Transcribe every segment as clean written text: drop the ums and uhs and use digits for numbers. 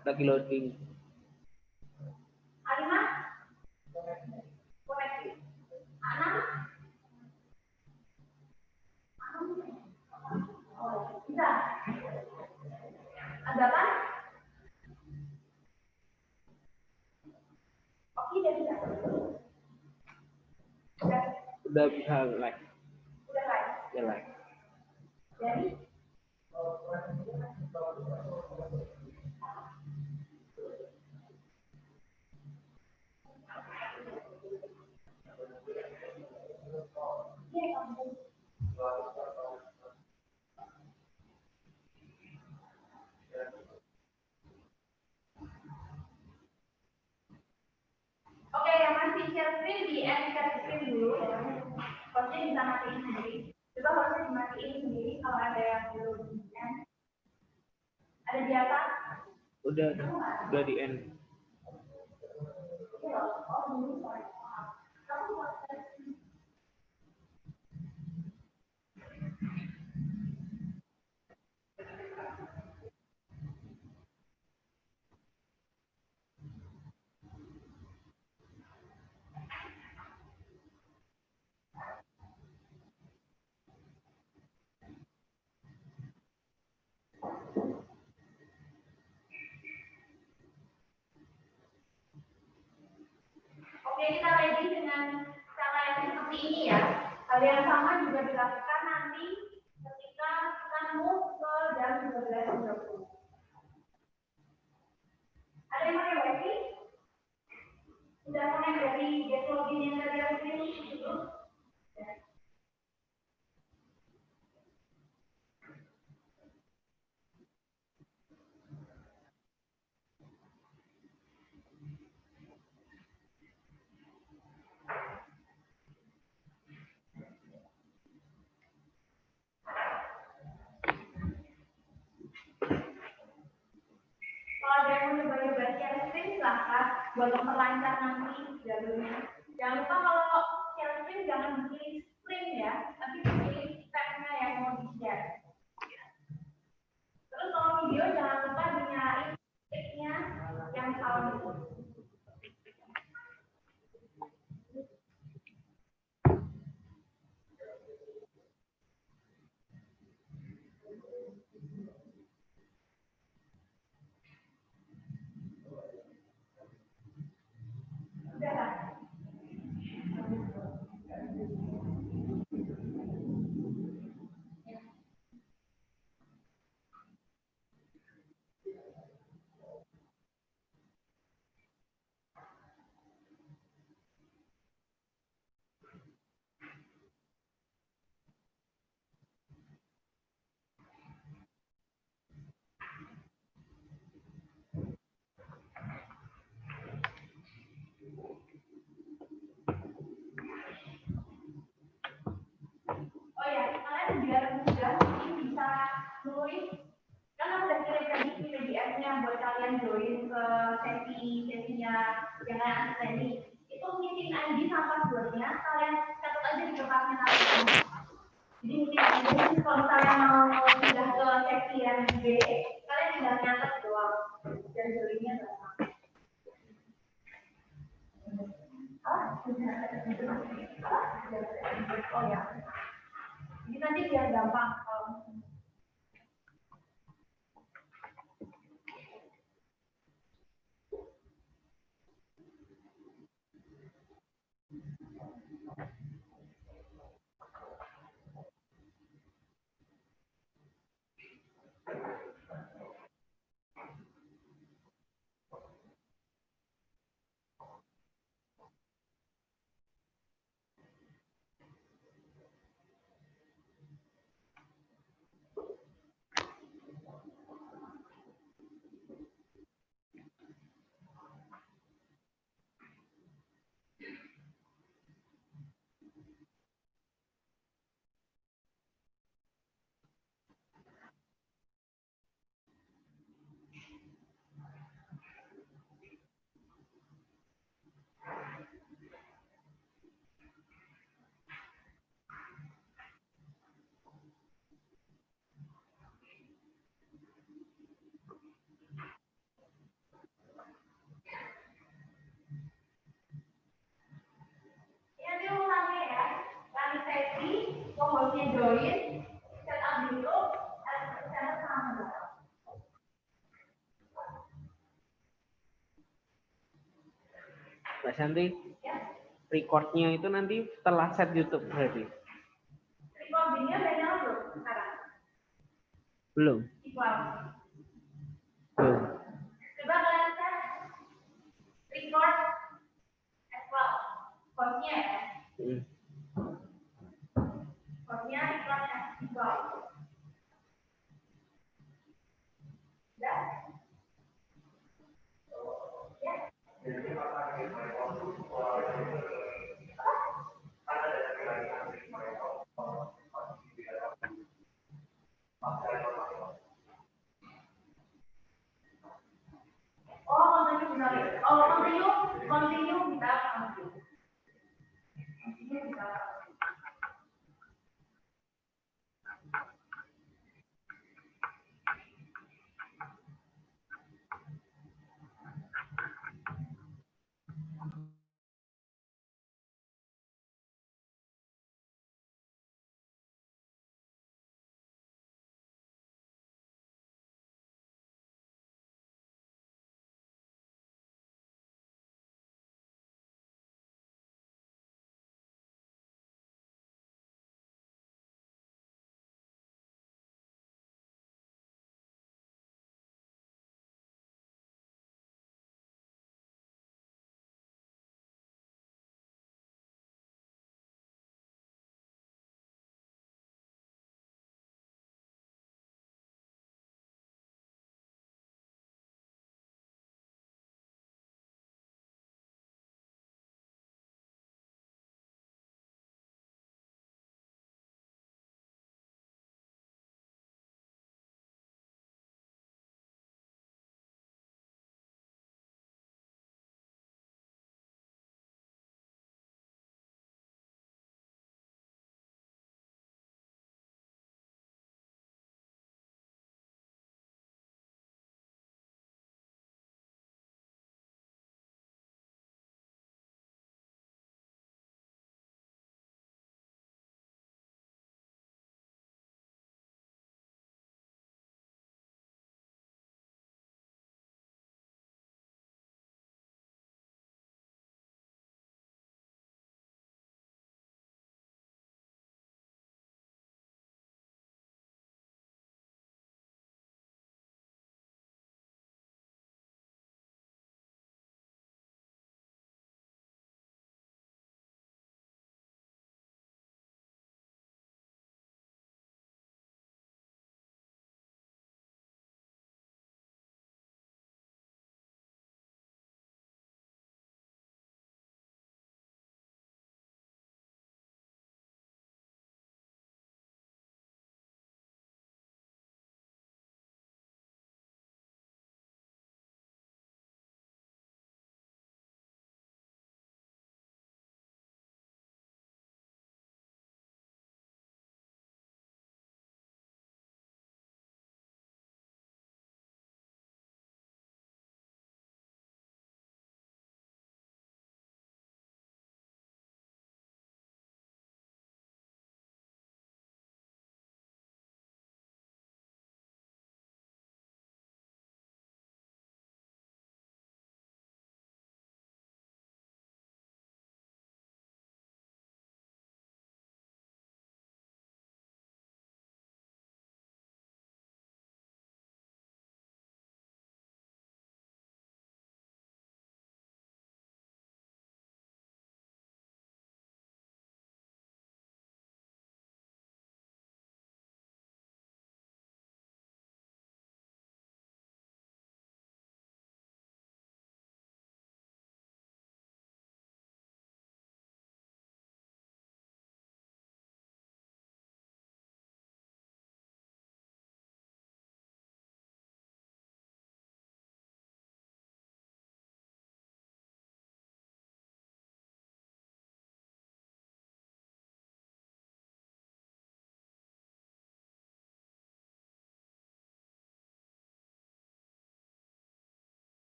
Lagi loading. Ada apa? Oke, udah bisa. Udah bisa like. Udah like. Ya like. Jadi oke, yang masih share screen di share screen dulu ya. Hostnya bisa matiin sendiri. Coba hostnya dimatiin sendiri kalau ada yang belum di end. Ada di atas? Udah di end. Oke, kita ready dengan cara yang seperti ini ya. Hal yang sama juga dilakukan nanti ketika kita move ke jam 12.30. Ada yang pakai wifi? Sudah connect dari get login yang tadi aku pilih itu? Kalau ada yang mau nyoba-nyoba share screen silahkan buat memperlancar nanti jalurnya. Jangan lupa kalau share screen jangan pilih screen ya, tapi pilih tab-nya yang mau di-share. Terus kalau video jangan lupa dinyalain mic-nya yang sound itu. Udah kan? Oh ya, kalian biar mudah mungkin bisa nulis. Kan aku udah kirim tadi PDF-nya buat kalian join ke sesi-sesinya yang kalian asisten. Itu meeting ID sama password-nya kalian catat aja di kertasnya kalian. Jadi meeting ID kalau misalnya mau pindah ke sesi yang B, kalian tinggal nyatet doang. Dan join-nya gampang. Oh ya. Jadi nanti biar gampang kalau hostnya join, setup di YouTube, channel sama. Mbak Santi, Ya, recordnya itu nanti setelah set YouTube berarti? recordingnya udah nyala belum sekarang? Belum. Equal. Belum. Coba kalian cek record as well. Hostnya ya. Hmm. Hostnya record as equal. Ya. Oh, continue benar. Oh, continue kita langsung. Continue kita.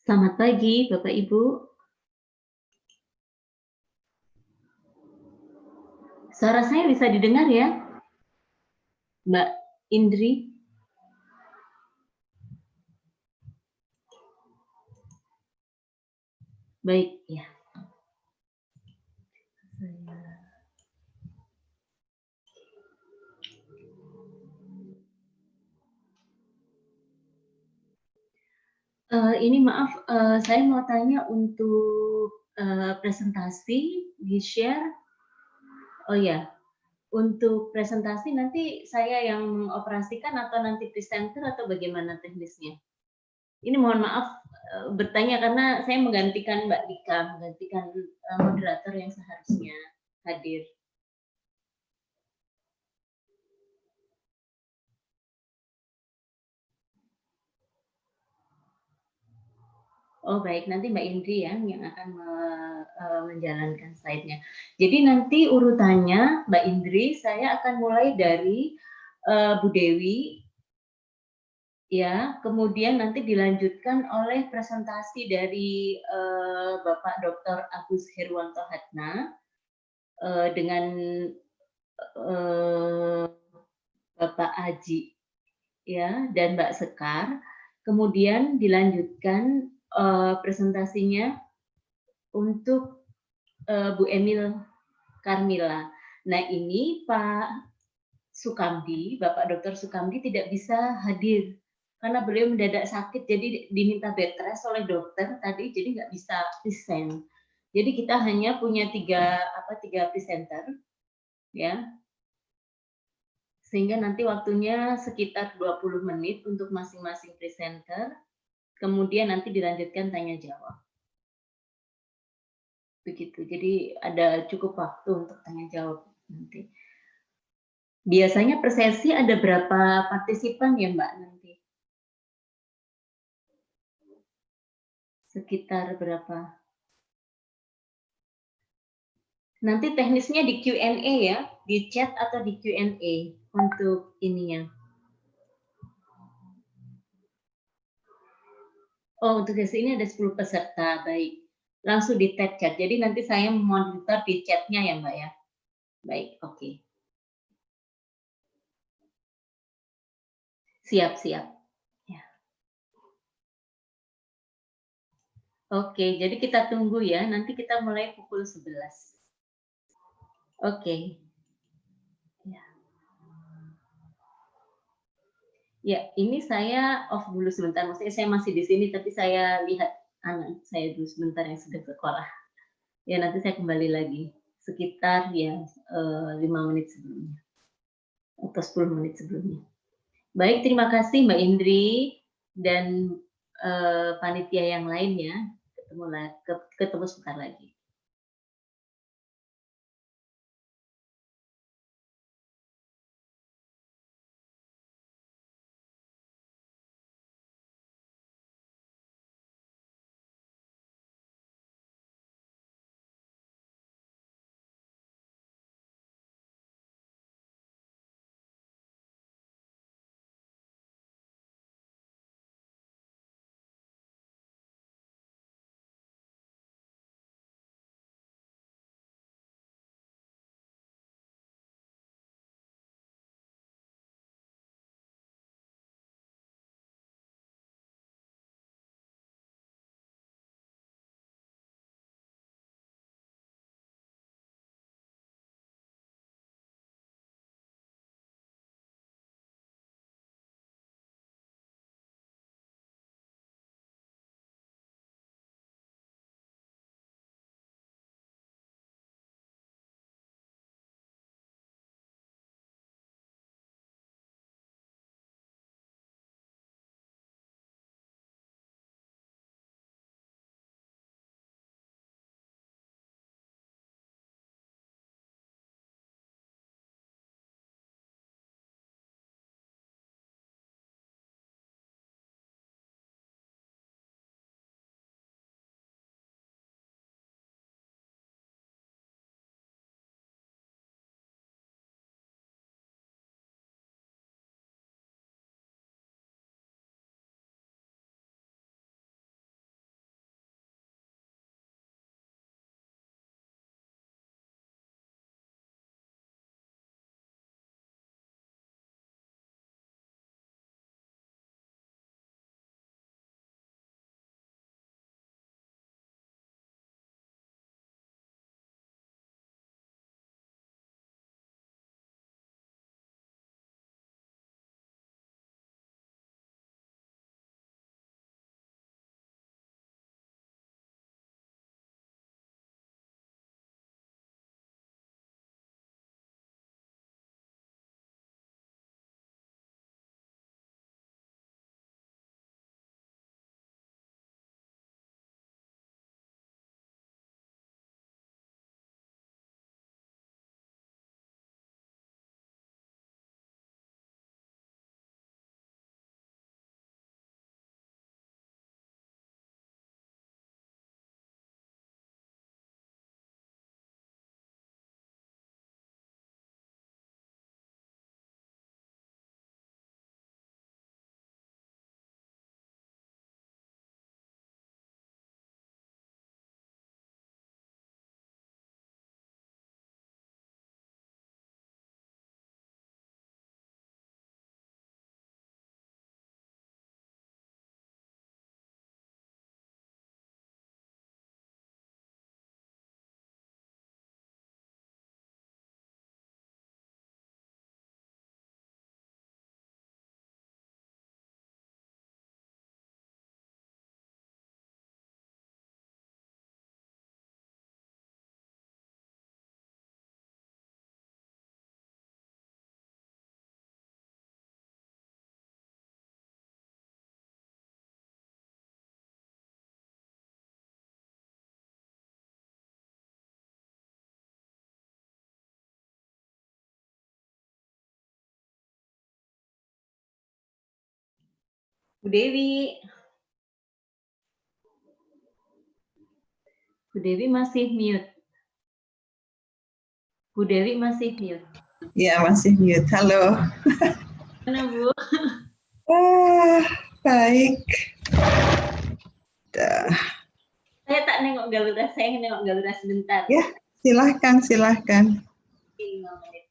Selamat pagi, Bapak Ibu. Suara saya bisa didengar ya, Mbak Indri? Baik, ya. Ini maaf, saya mau tanya untuk presentasi di-share. Oh ya, untuk presentasi nanti saya yang mengoperasikan atau nanti presenter atau bagaimana teknisnya? Ini mohon maaf bertanya karena saya menggantikan Mbak Dika, menggantikan moderator yang seharusnya hadir. Oh baik, nanti Mbak Indri ya yang akan menjalankan slide-nya. Jadi nanti urutannya Mbak Indri, saya akan mulai dari Bu Dewi, ya, kemudian nanti dilanjutkan oleh presentasi dari Bapak Dr. Agus Herwanto Hatna dengan Bapak Aji, ya, dan Mbak Sekar. Kemudian dilanjutkan presentasinya untuk Bu Emil Karmila. Nah ini Pak Sukamdi, Bapak Dr. Sukamdi tidak bisa hadir karena beliau mendadak sakit, jadi diminta bed rest oleh dokter tadi, jadi nggak bisa present. Jadi kita hanya punya tiga presenter, ya, sehingga nanti waktunya sekitar 20 menit untuk masing-masing presenter, kemudian nanti dilanjutkan tanya jawab. Begitu, jadi ada cukup waktu untuk tanya jawab nanti. Biasanya per sesi ada berapa partisipan ya Mbak nanti? Sekitar berapa? Nanti teknisnya di Q&A ya, di chat atau di Q&A untuk ininya. Oh, untuk sesi ini ada 10 peserta, baik. Langsung di tab chat, jadi nanti saya memonitor di chatnya ya Mbak ya. Baik, oke. Siap-siap. Ya. Oke, jadi kita tunggu ya, nanti kita mulai pukul 11. Oke. Ya. Ya, ini saya off dulu sebentar. Maksudnya saya masih di sini, tapi saya lihat anak saya dulu sebentar yang sedang sekolah. Ya, nanti saya kembali lagi sekitar ya 5 menit sebelumnya atau 10 menit sebelumnya. Baik, terima kasih Mbak Indri dan panitia yang lainnya. Ketemu sebentar lagi. Bu Dewi. Bu Dewi masih mute. Bu Dewi masih mute. Ya, masih mute. Halo. Mana, Bu? Baik. Saya tak nengok Garuda, saya nengok Garuda sebentar. Ya, silahkan, silahkan. 5 menit.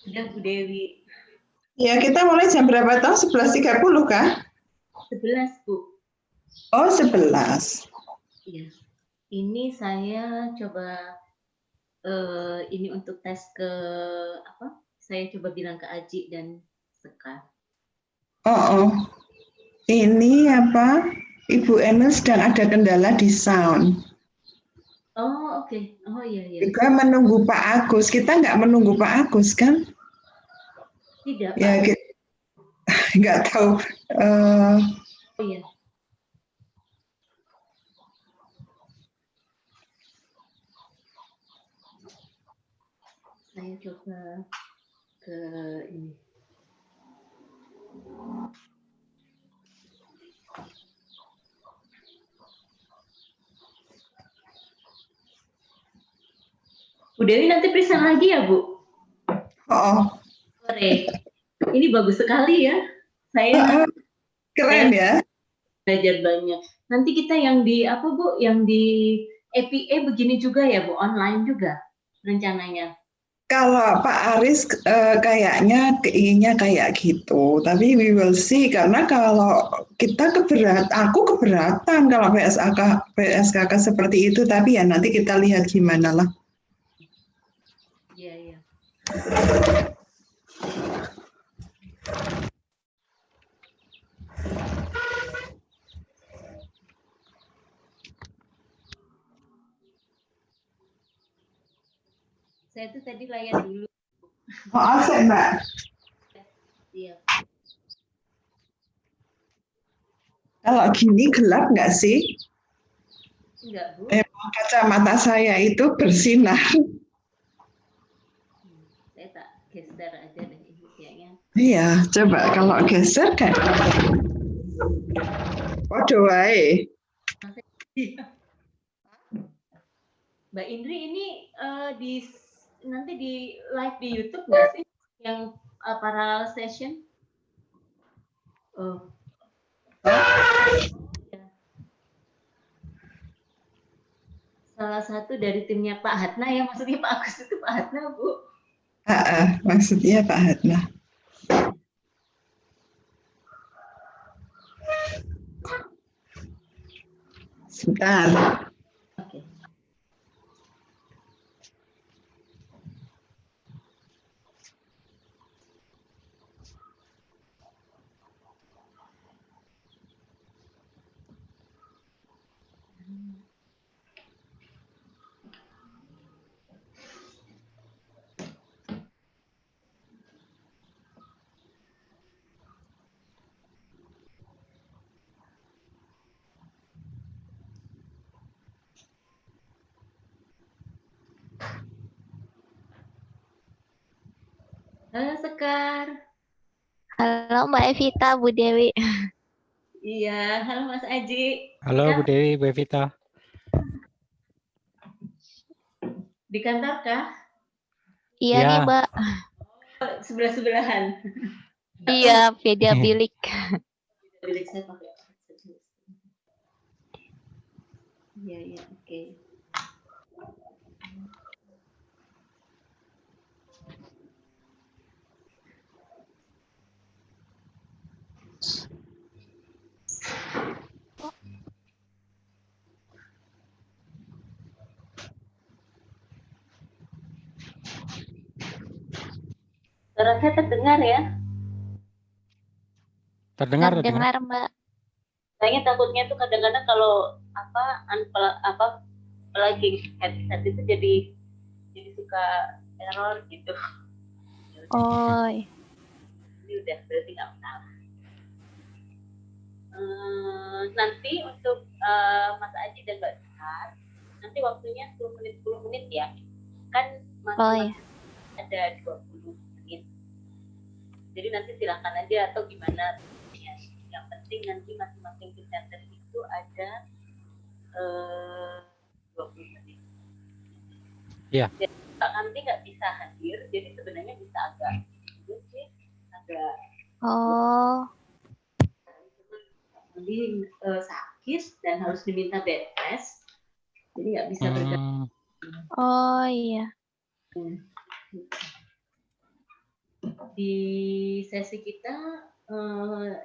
Sudah, Bu Dewi. Ya, kita mulai jam berapa toh? 11.30 kah? 11, Bu. Oh, 11. Iya. Ini saya coba ini untuk tes ke apa? Saya coba bilang ke Aji dan Sekar. Oh. Ini apa? Ibu Ene sedang ada kendala di sound. Oh, oke. Oh, iya. Juga menunggu Pak Agus. Kita nggak menunggu Pak Agus, kan? Tidak, Pak. Ya, nggak tahu. Oh, iya. Saya coba ke ini. Bu Dewi nanti periksa lagi ya, Bu? Oh. Sore. Ini bagus sekali ya. Saya keren ya. Belajar banyak. Nanti kita yang di apa, Bu? Yang di EPA begini juga ya, Bu? Online juga rencananya. Kalau Pak Aris kayaknya keinginnya kayak gitu, tapi we will see, karena kalau kita aku keberatan kalau PSKK seperti itu, tapi ya nanti kita lihat gimana lah. Iya. Saya tuh tadi layan dulu. Maaf ya, Mbak. Iya. Kalau gini gelap nggak sih? Enggak, Bu. Kacamata saya itu bersinar. Saya tak geser aja deh ini kayaknya. Iya, coba kalau geser kan. Waduh, wae. Mbak Indri ini nanti di live di YouTube nggak sih yang parallel session? Oh. salah satu dari timnya Pak Hatna ya, maksudnya Pak Agus itu Pak Hatna, Bu. Maksudnya Pak Hatna. Sebentar. Oke. Halo Sekar. Halo Mbak Evita, Bu Dewi. Iya, halo Mas Aji. Halo Bu Dewi, Bu Evita. Di kantor kah? Iya Ya. nih Mbak. Sebelah-sebelahan. Iya, beda bilik. Bilik saya pakai. Iya, oke. Suara saya terdengar ya? Terdengar. Dengar Mbak. Saya takutnya tuh kadang-kadang kalau lagi headset itu jadi suka error gitu. Oh. Ini udah berarti nggak masalah. Nanti untuk Mas Aji dan Mbak Sekar, nanti waktunya 10 menit ya. Kan masing-masing ada 20 menit. Jadi nanti silakan aja atau gimana. Yang penting nanti masing-masing presenter itu ada 20 menit. Iya. Jadi Pak Kamti nggak bisa hadir, jadi sebenarnya bisa agak sakit dan harus diminta bed rest, jadi nggak bisa bergabung. Oh iya. Di sesi kita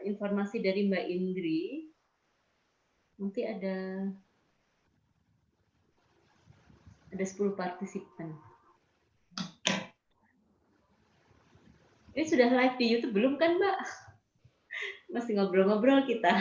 informasi dari Mbak Indri, nanti ada 10 partisipan. Ini sudah live di YouTube belum kan Mbak? Masih ngobrol-ngobrol kita.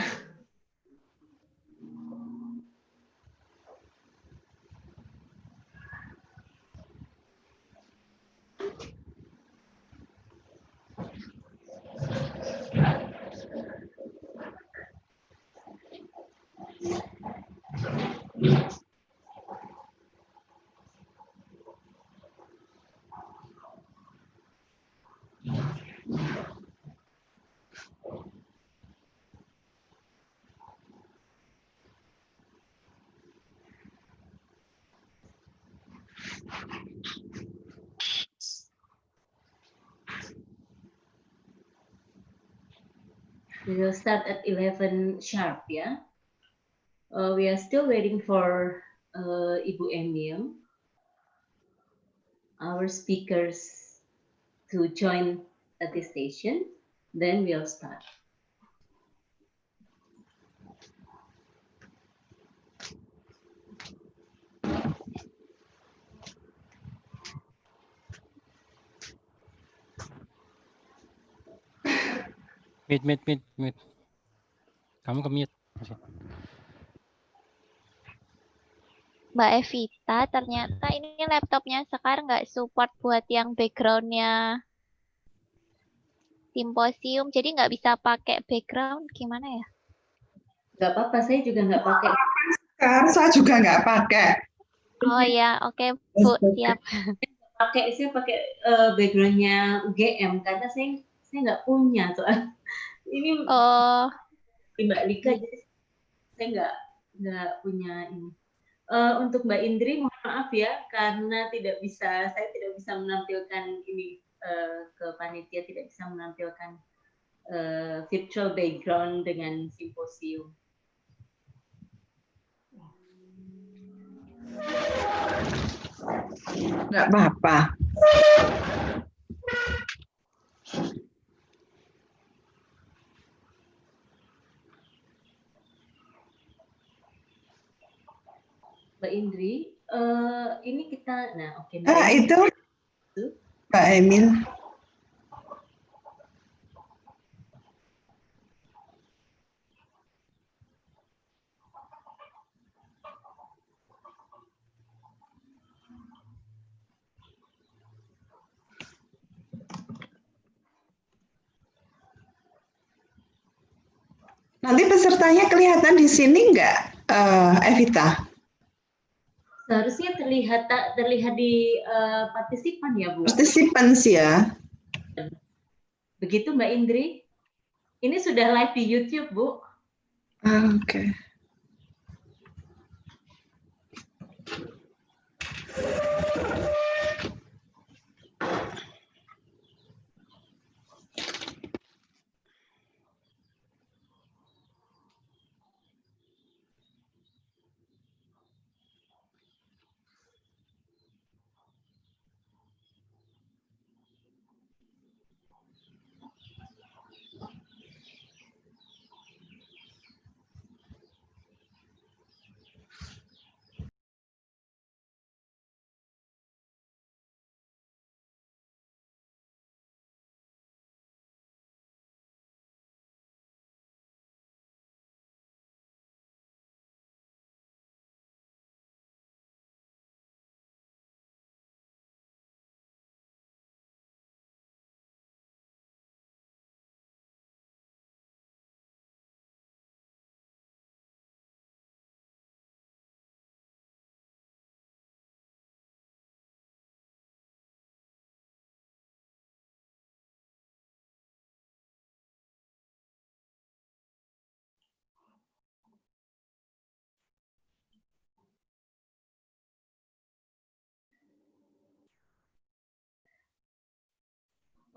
We will start at 11 sharp, ya. We are still waiting for Ibu Emil, our speakers, to join at the station. Then we'll start. Mute. Kamu ke mute. Mbak Evita, ternyata ini laptopnya sekarang nggak support buat yang backgroundnya simposium, jadi nggak bisa pakai background, gimana ya? Nggak apa-apa, saya juga nggak pakai. Sekarang saya juga nggak pakai. Oh ya, oke Bu, siap. Saya pakai backgroundnya UGM karena saya nggak punya tuh. Ini Mbak Lika, jadi saya nggak punya ini. Untuk Mbak Indri, mohon maaf ya, karena saya tidak bisa menampilkan ini ke panitia, tidak bisa menampilkan virtual background dengan simposium. Nggak apa-apa. Mbak Indri, ini kita, nah oke Mbak Ah, Indri. itu Mbak Emil. Nanti pesertanya kelihatan di sini nggak, Evita? Seharusnya terlihat di partisipan ya Bu. Participants ya. Begitu Mbak Indri. Ini sudah live di YouTube Bu. Oke.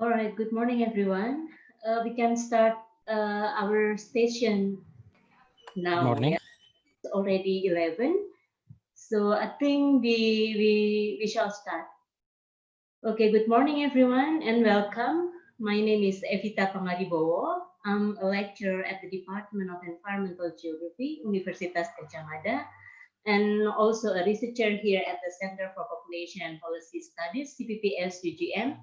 All right, good morning everyone. We can start our session now. Morning. Yeah? It's already 11. So I think we shall start. Okay, good morning everyone and welcome. My name is Evita Pangaribowo. I'm a lecturer at the Department of Environmental Geography, Universitas Gadjah Mada, and also a researcher here at the Center for Population and Policy Studies, CPPS UGM.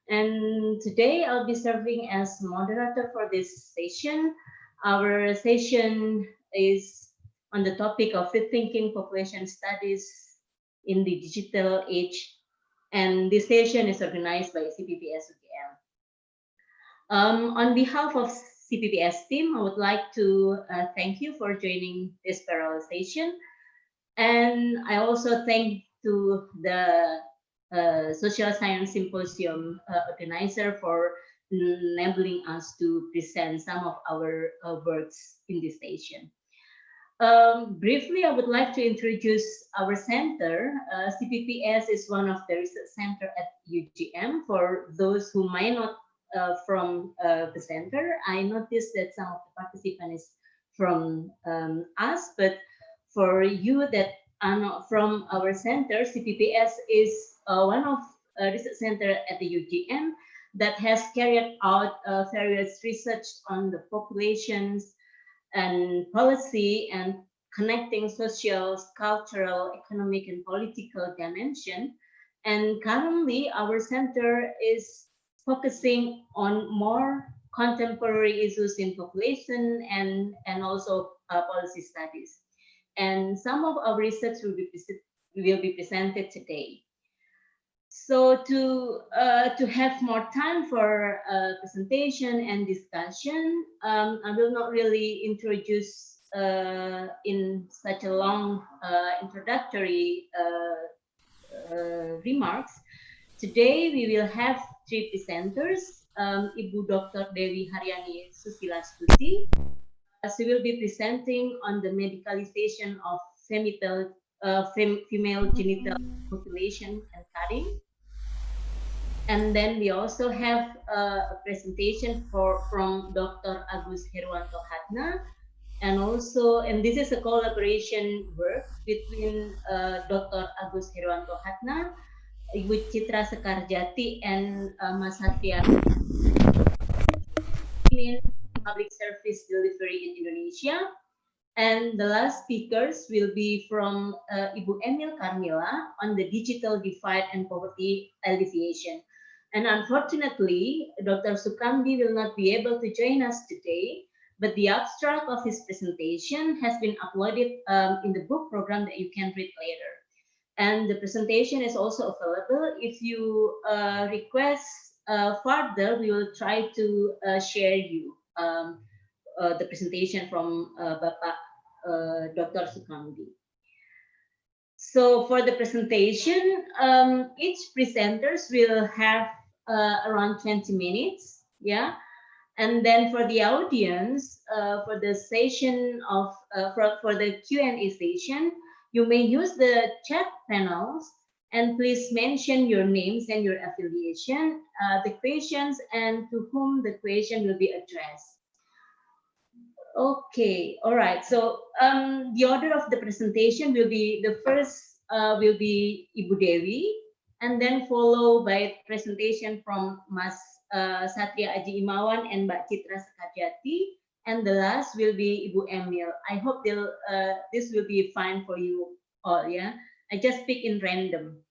And today I'll be serving as moderator for this session. Our session is on the topic of rethinking population studies in the digital age. And this session is organized by CPPS UGM. On behalf of CPPS team, I would like to thank you for joining this parallel session. And I also thank to the Social Science Symposium organizer for enabling us to present some of our works in this session. Briefly, I would like to introduce our center. CPPS is one of the research center at UGM. For those who might not from the center, I noticed that some of the participants is from us, but for you that are not from our center, CPPS is one of research center at the UGM that has carried out various research on the populations and policy and connecting social, cultural, economic, and political dimension. And currently, our center is focusing on more contemporary issues in population and also policy studies. And some of our research will be presented today. So to have more time for presentation and discussion, I will not really introduce in such a long introductury remarks. Today we will have three presenters. Ibu Dr. Dewi Haryani Susilastuti. She will be presenting on the medicalization of female genital mutilation and cutting. And then we also have a presentation from Dr. Agus Herwanto Hatna. and also, and this is a collaboration work between Dr. Agus Herwanto Hatna, Ibu Citra Sekarjati, and Mas Satya in public service delivery in Indonesia. And the last speakers will be from Ibu Emil Carmila on the digital divide and poverty alleviation. And unfortunately, Dr. Sukamdi will not be able to join us today, but the abstract of his presentation has been uploaded in the book program that you can read later. And the presentation is also available. If you request further, we will try to share you the presentation from Bapak Dr. Sukamdi. So for the presentation, each presenters will have around 20 minutes, yeah. And then for the audience, for the session of for the Q&A session, you may use the chat panels, and please mention your names and your affiliation, the questions, and to whom the question will be addressed. Okay, all right. So the order of the presentation will be, the first will be Ibu Dewi, and then followed by presentation from Mas Satria Aji Imawan and Mbak Citra Sekarjati, and the last will be Ibu Emil. I hope this will be fine for you all, yeah? I just pick in random,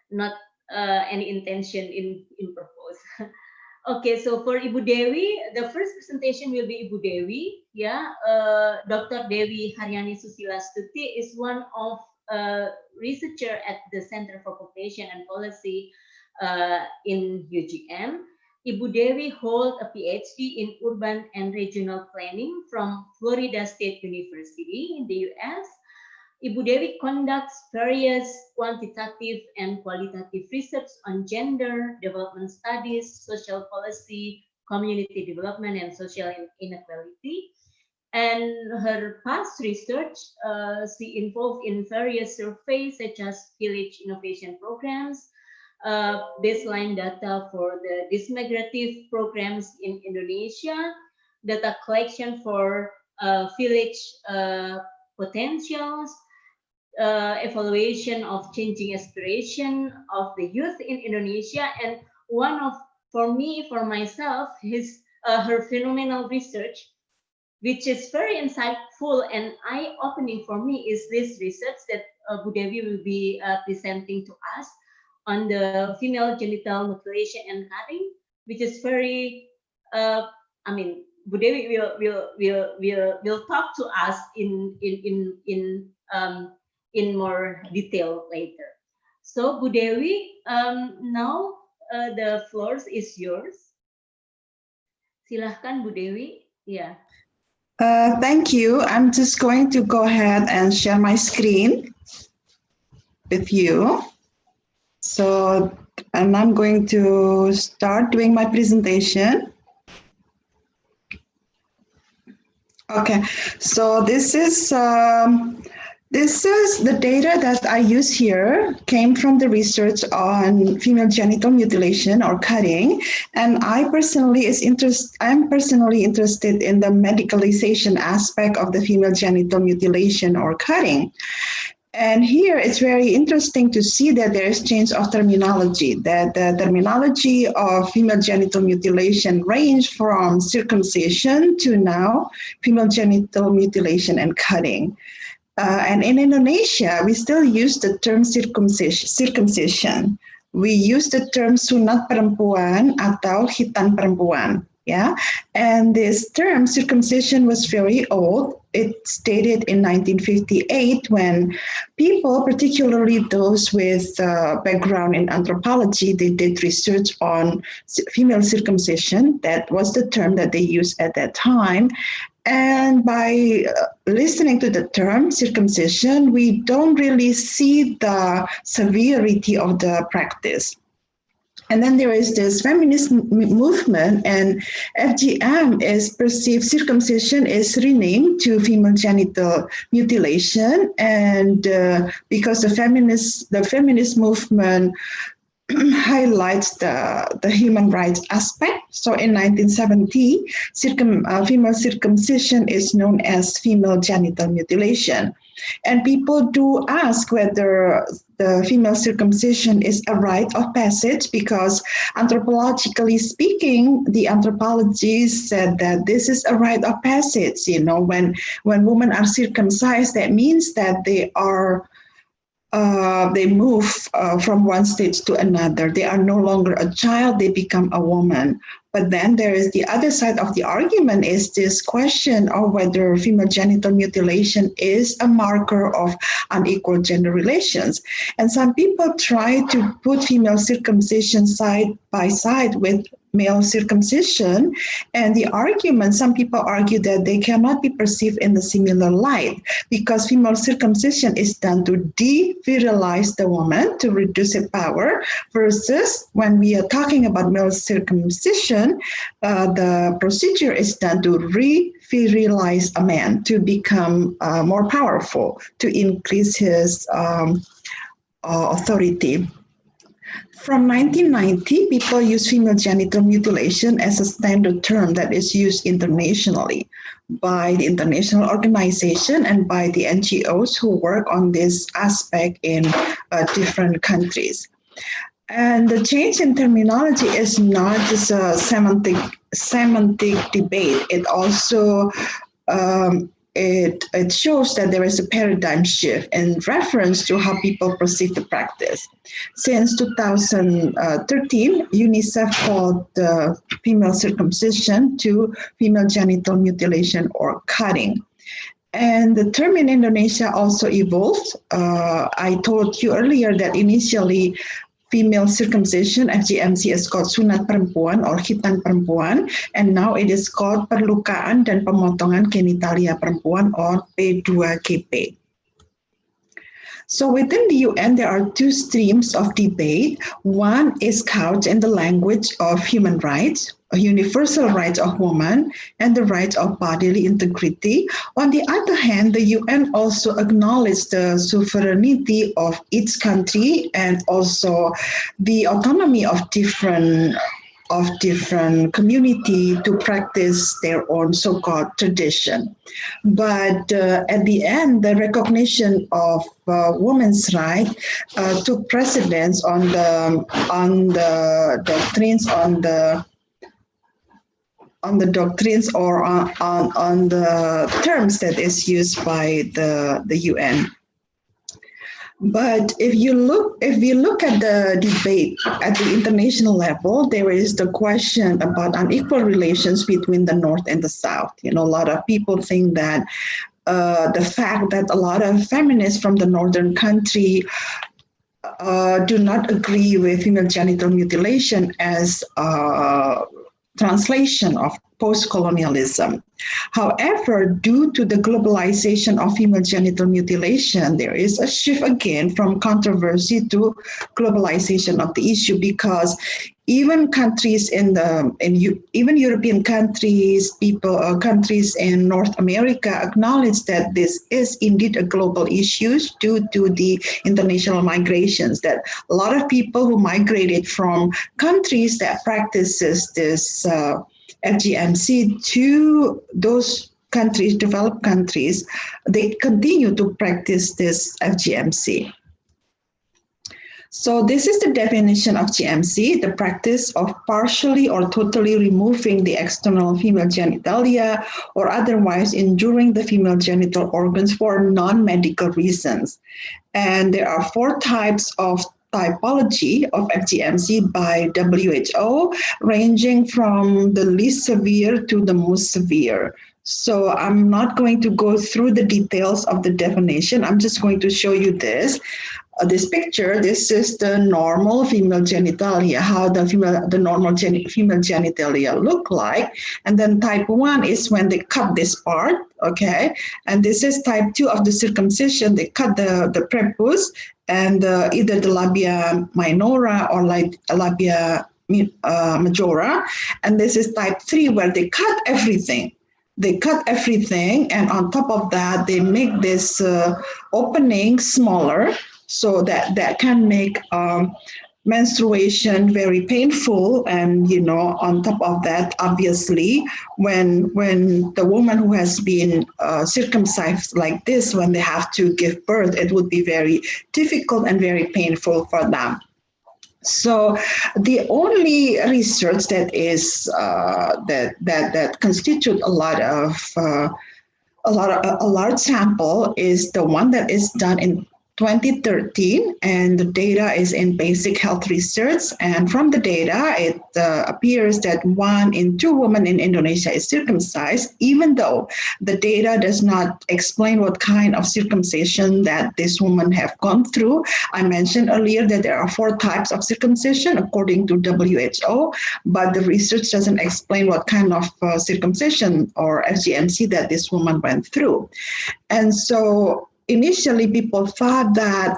not any intention in purpose. Okay, so for Ibu Dewi, the first presentation will be Ibu Dewi. Yeah, Dr. Dewi Haryani Susila Stuti is one of researcher at the Center for Population and Policy in UGM. Ibu Dewi holds a PhD in Urban and Regional Planning from Florida State University in the US. Ibu Dewi conducts various quantitative and qualitative research on gender, development studies, social policy, community development, and social inequality. And her past research, she involved in various surveys such as village innovation programs, baseline data for the dismigrative programs in Indonesia, data collection for village potentials, evaluation of changing aspiration of the youth in Indonesia, and one of, for myself, her phenomenal research, which is very insightful and eye-opening for me, is this research that Bu Dewi will be presenting to us on the female genital mutilation and cutting, which is very, Bu Dewi will talk to us in more detail later. So Bu Dewi, now the floor is yours. Silahkan Bu Dewi. Yeah. Thank you. I'm just going to go ahead and share my screen with you. So, and I'm going to start doing my presentation. Okay, so this is the data that I use here, came from the research on female genital mutilation or cutting, and I'm personally interested in the medicalization aspect of the female genital mutilation or cutting. And here it's very interesting to see that there is change of terminology, that the terminology of female genital mutilation range from circumcision to now female genital mutilation and cutting. And in Indonesia, we still use the term circumcision. We use the term sunat perempuan atau hitan perempuan. Yeah, and this term circumcision was very old. It stated in 1958 when people, particularly those with background in anthropology, they did research on female circumcision. That was the term that they used at that time. And by listening to the term circumcision, we don't really see the severity of the practice. And then there is this feminist movement, and FGM is perceived, circumcision is renamed to female genital mutilation. And because the feminist movement highlights the human rights aspect, So in 1970, female circumcision is known as female genital mutilation. And people do ask whether the female circumcision is a rite of passage because anthropologically speaking, the anthropologists said that this is a rite of passage. You know, when women are circumcised, that means that they move from one stage to another. They are no longer a child, they become a woman. But then there is the other side of the argument is this question of whether female genital mutilation is a marker of unequal gender relations. And some people try to put female circumcision side by side with male circumcision. And the argument, some people argue that they cannot be perceived in the similar light because female circumcision is done to de-virilize the woman, to reduce her power, versus when we are talking about male circumcision, the procedure is done to re-virilize a man, to become more powerful, to increase his authority. From 1990, people use female genital mutilation as a standard term that is used internationally by the international organization and by the NGOs who work on this aspect in different countries. And the change in terminology is not just a semantic debate. It also it shows that there is a paradigm shift in reference to how people perceive the practice. Since 2013, UNICEF called the female circumcision to female genital mutilation or cutting. And the term in Indonesia also evolved. I told you earlier that initially female circumcision, FGMC, is called sunat perempuan or khitan perempuan, and now it is called perlukaan dan pemotongan genitalia perempuan or P2GP. So within the UN, there are two streams of debate. One is couched in the language of human rights, universal rights of women, and the rights of bodily integrity. On the other hand, the UN also acknowledged the sovereignty of each country and also the autonomy of different community to practice their own so-called tradition. But at the end, the recognition of women's rights took precedence on the doctrines or on the terms that is used by the UN. But if we look at the debate at the international level, there is the question about unequal relations between the North and the South. You know, a lot of people think that the fact that a lot of feminists from the northern country do not agree with female genital mutilation as a translation of post-colonialism. However, due to the globalization of female genital mutilation, there is a shift again from controversy to globalization of the issue, because even countries even European countries, countries in North America acknowledge that this is indeed a global issue due to the international migrations, that a lot of people who migrated from countries that practices this FGMC to those countries, developed countries, they continue to practice this FGMC. So this is the definition of GMC, the practice of partially or totally removing the external female genitalia or otherwise injuring the female genital organs for non-medical reasons. And there are 4 types of typology of FGMC by WHO, ranging from the least severe to the most severe. So I'm not going to go through the details of the definition. I'm just going to show you this picture. This is the normal female genitalia, how the normal female genitalia look like. And then type 1 is when they cut this part, okay? And this is type 2 of the circumcision. They cut the prepuce and either the labia minora or like labia majora. And this is type 3 where they cut everything. They cut everything, and on top of that, they make this opening smaller, so that can make menstruation very painful, and on top of that, obviously, when the woman who has been circumcised like this, when they have to give birth, it would be very difficult and very painful for them. So the only research that is that constitute a large sample is the one that is done in 2013, and the data is in Basic Health Research. And from the data, it appears that 1 in 2 women in Indonesia is circumcised, even though the data does not explain what kind of circumcision that these women have gone through. I mentioned earlier that there are 4 types of circumcision according to WHO, but the research doesn't explain what kind of circumcision or FGMC that this woman went through. And so initially, people thought that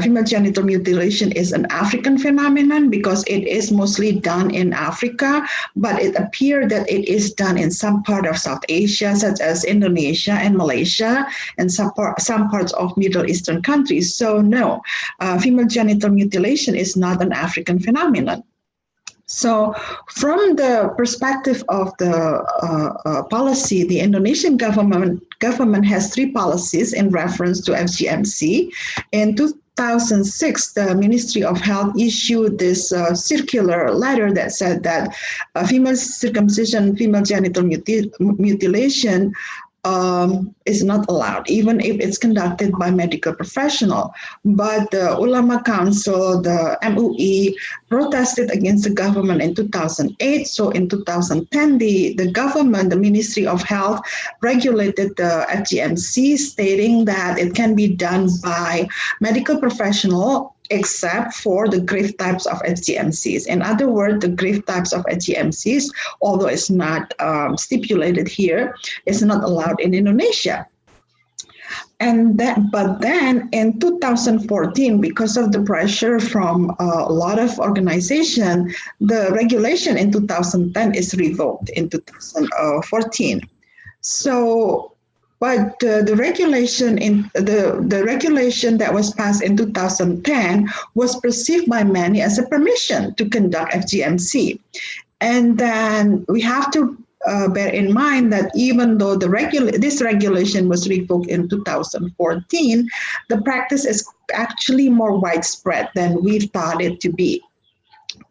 female genital mutilation is an African phenomenon because it is mostly done in Africa, but it appeared that it is done in some part of South Asia, such as Indonesia and Malaysia, and some parts of Middle Eastern countries. So no, female genital mutilation is not an African phenomenon. So from the perspective of the policy, the Indonesian government has 3 policies in reference to FGMC. In 2006, the Ministry of Health issued this circular letter that said that female circumcision, female genital mutilation is not allowed, even if it's conducted by medical professional. But the Ulama Council, the MUI, protested against the government in 2008. So in 2010, the government, the Ministry of Health, regulated the FGMC, stating that it can be done by medical professional except for the grave types of FGMCs. In other words, the grave types of FGMCs, although it's not stipulated here, is not allowed in Indonesia. But then in 2014, because of the pressure from a lot of organizations, the regulation in 2010 is revoked in 2014. So, but the regulation that was passed in 2010 was perceived by many as a permission to conduct FGMC. And then we have to bear in mind that even though this regulation was revoked in 2014, the practice is actually more widespread than we thought it to be.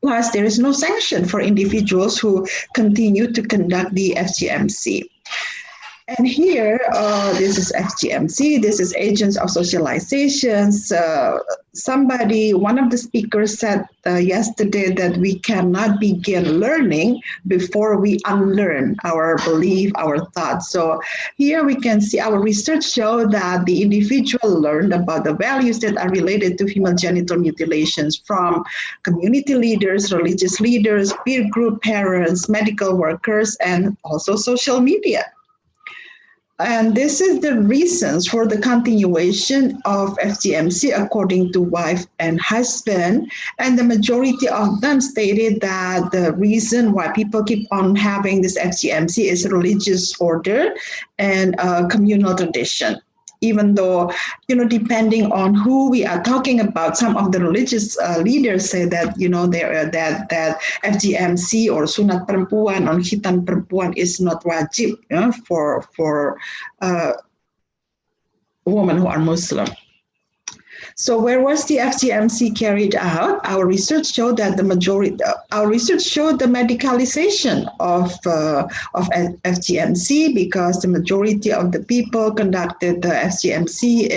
Plus, there is no sanction for individuals who continue to conduct the FGMC. And here, this is FGMC, this is agents of socializations. One of the speakers said yesterday that we cannot begin learning before we unlearn our belief, our thoughts. So here we can see our research show that the individual learned about the values that are related to female genital mutilations from community leaders, religious leaders, peer group parents, medical workers, and also social media. And this is the reasons for the continuation of FGMC according to wife and husband. And the majority of them stated that the reason why people keep on having this FGMC is religious order and communal tradition. Even though, depending on who we are talking about, some of the religious leaders say that, that FGMC or sunat perempuan or khitan perempuan is not wajib for women who are Muslim. So where was the FGMC carried out? Our research showed that the medicalization of FGMC, because the majority of the people conducted the FGMC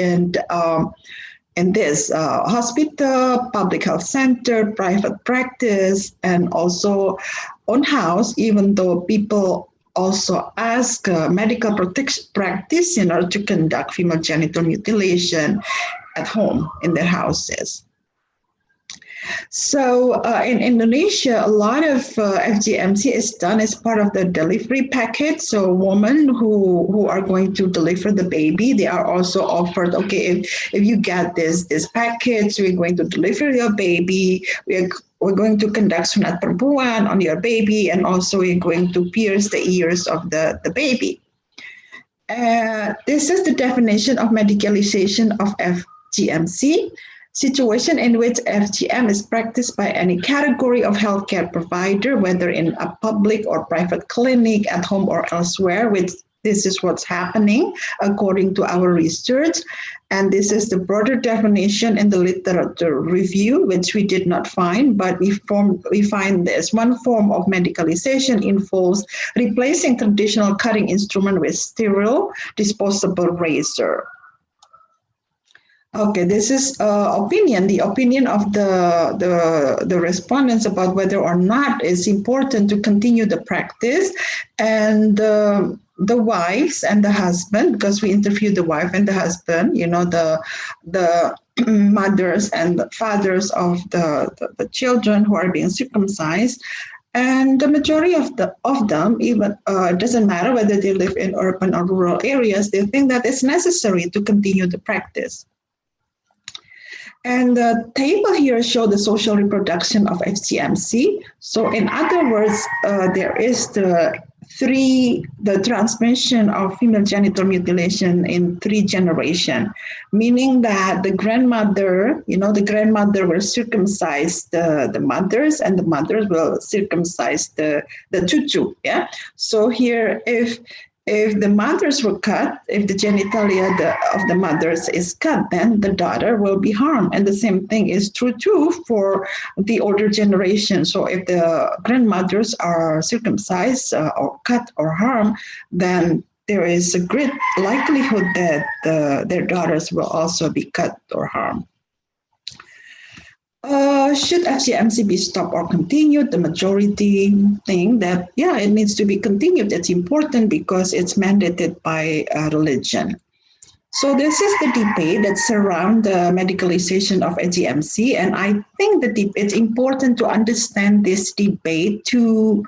in this hospital, public health center, private practice, and also on house, even though people also ask a medical practitioner to conduct female genital mutilation at home in their houses. So in Indonesia, a lot of FGMC is done as part of the delivery package. So women who are going to deliver the baby, they are also offered, okay, if you get this package, we're going to deliver your baby, we're going to conduct sunat perempuan on your baby, and also we're going to pierce the ears of the baby. This is the definition of medicalization of FGMC. situation in which FGM is practiced by any category of healthcare provider, whether in a public or private clinic, at home or elsewhere, which this is what's happening according to our research. And this is the broader definition in the literature review, which we did not find, but we find this one form of medicalization involves replacing traditional cutting instrument with sterile disposable razor. Okay, this is the opinion of the respondents about whether or not it's important to continue the practice, and the wives and the husband, because we interviewed the wife and the husband, the mothers and the fathers of the children who are being circumcised. And the majority of them, even it doesn't matter whether they live in urban or rural areas, they think that it's necessary to continue the practice. And the table here shows the social reproduction of FGMC. So in other words, there is the transmission of female genital mutilation in 3 generations, meaning that the grandmother will circumcise the mothers, and the mothers will circumcise the chuchu. Yeah. So here, if the mothers were cut, if the genitalia of the mothers is cut, then the daughter will be harmed. And the same thing is true too for the older generation. So if the grandmothers are circumcised or cut or harmed, then there is a great likelihood that their daughters will also be cut or harmed. Should FGMC be stopped or continued? The majority think that, yeah, it needs to be continued. It's important because it's mandated by religion. So this is the debate that surrounds the medicalization of FGMC, and I think it's important to understand this debate to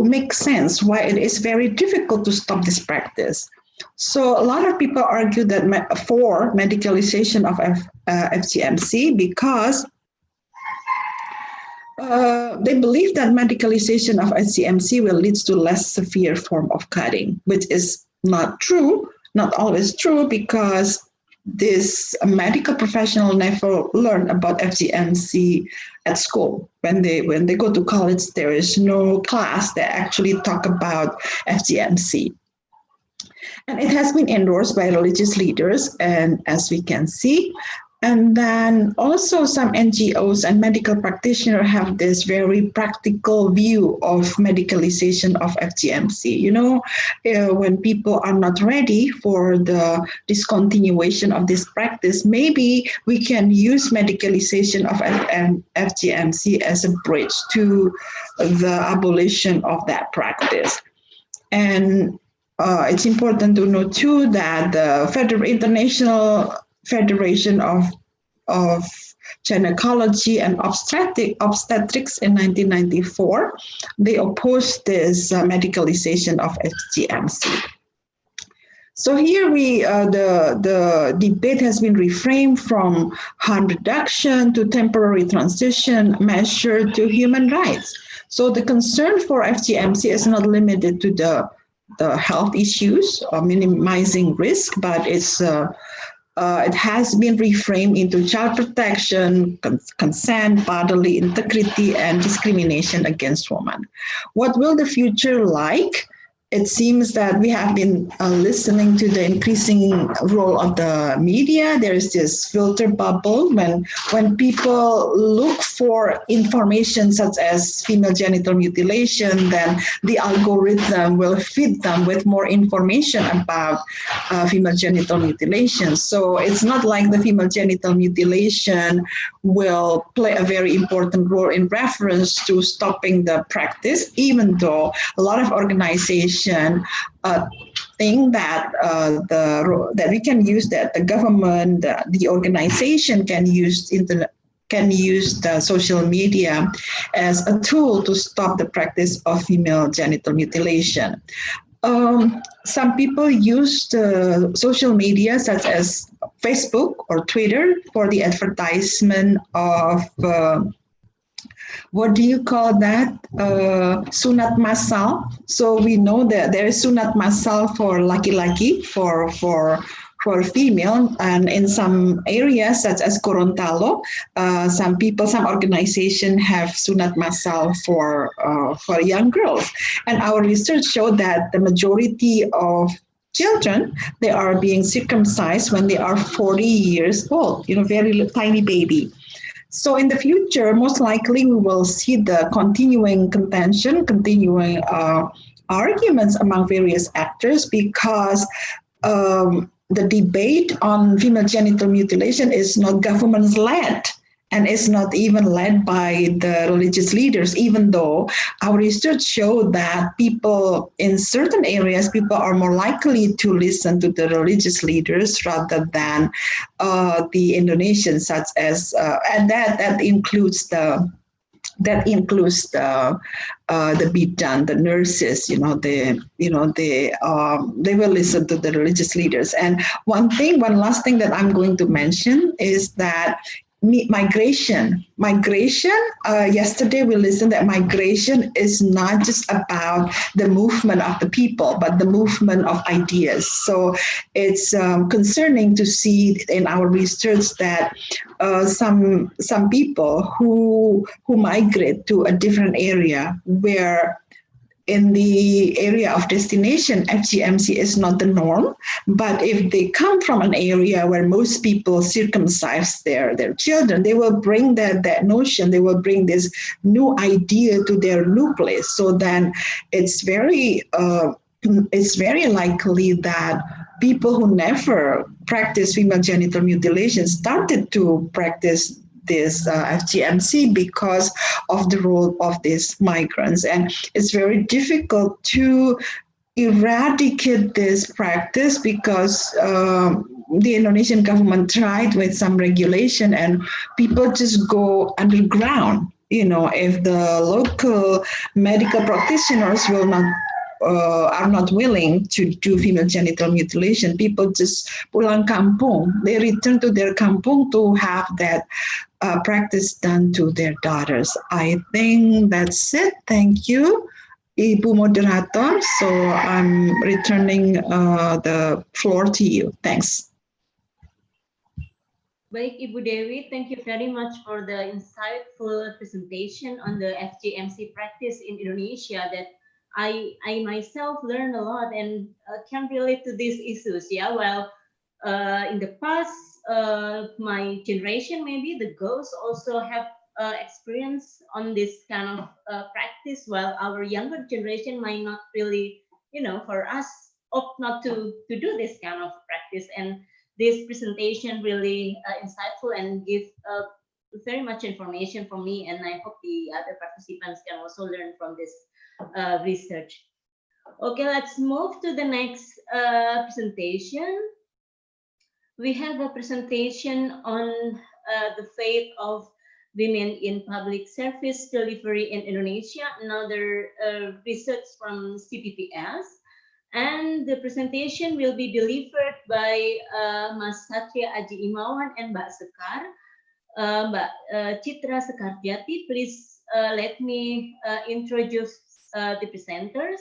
make sense why it is very difficult to stop this practice. So a lot of people argue that for medicalization of FGMC because they believe that medicalization of FGMC will lead to less severe form of cutting, which is not true, not always true, because this medical professional never learn about FGMC at school. When they go to college, there is no class that actually talk about FGMC. And it has been endorsed by religious leaders, and as we can see. And then also some NGOs and medical practitioners have this very practical view of medicalization of FGMC. When people are not ready for the discontinuation of this practice, maybe we can use medicalization of FGMC as a bridge to the abolition of that practice. And it's important to note too that the International Federation of Gynecology and Obstetrics in 1994, they opposed this medicalization of FGMC. So here the debate has been reframed from harm reduction to temporary transition measure to human rights. So the concern for FGMC is not limited to the health issues or minimizing risk, but it has been reframed into child protection, consent, bodily integrity, and discrimination against women. What will the future like? It seems that we have been listening to the increasing role of the media. There is this filter bubble when people look for information such as female genital mutilation, then the algorithm will feed them with more information about female genital mutilation. So it's not like the female genital mutilation will play a very important role in reference to stopping the practice, even though a lot of organizations think that that we can use, that the government, the organization can use the social media as a tool to stop the practice of female genital mutilation. Some people use the social media such as Facebook or Twitter for the advertisement of what do you call that? Sunat massal. So we know that there is sunat massal for laki-laki, for for female, and in some areas such as Gorontalo, some organization have sunat masal for young girls, and our research showed that the majority of children, they are being circumcised when they are 40 years old, very tiny baby. So in the future, most likely we will see the continuing contention, continuing arguments among various actors, because the debate on female genital mutilation is not government led, and it's not even led by the religious leaders, even though our research showed that people in certain areas, people are more likely to listen to the religious leaders rather than the Indonesians, such as, and that includes the bidan, the nurses. They will listen to the religious leaders. And one last thing that I'm going to mention is that migration. Yesterday we listened that migration is not just about the movement of the people, but the movement of ideas. So it's concerning to see in our research that some people who migrate to a different area, where in the area of destination, FGMC is not the norm. But if they come from an area where most people circumcise their children, they will bring that notion, they will bring this new idea to their new place. So then it's very likely that people who never practiced female genital mutilation started to practice this FGMC because of the role of these migrants. And it's very difficult to eradicate this practice because the Indonesian government tried with some regulation and people just go underground. If the local medical practitioners are not willing to do female genital mutilation, people just pulang kampung. They return to their kampung to have that practice done to their daughters. I think that's it. Thank you, Ibu Moderator. So I'm returning the floor to you. Thanks. Baik, Ibu Dewi, thank you very much for the insightful presentation on the FGMC practice in Indonesia that I myself learned a lot and can relate to these issues. Yeah, well, in the past, my generation, maybe the girls also have experience on this kind of practice, while our younger generation might not really, for us, opt not to do this kind of practice. And this presentation really insightful and give very much information for me, and I hope the other participants can also learn from this research. Okay, let's move to the next presentation. We have a presentation on the fate of women in public service delivery in Indonesia, another research from CPPS. And the presentation will be delivered by Mas Satria Aji Imawan and Mbak Sekar. Mbak Citra Sekarjati, please let me introduce the presenters.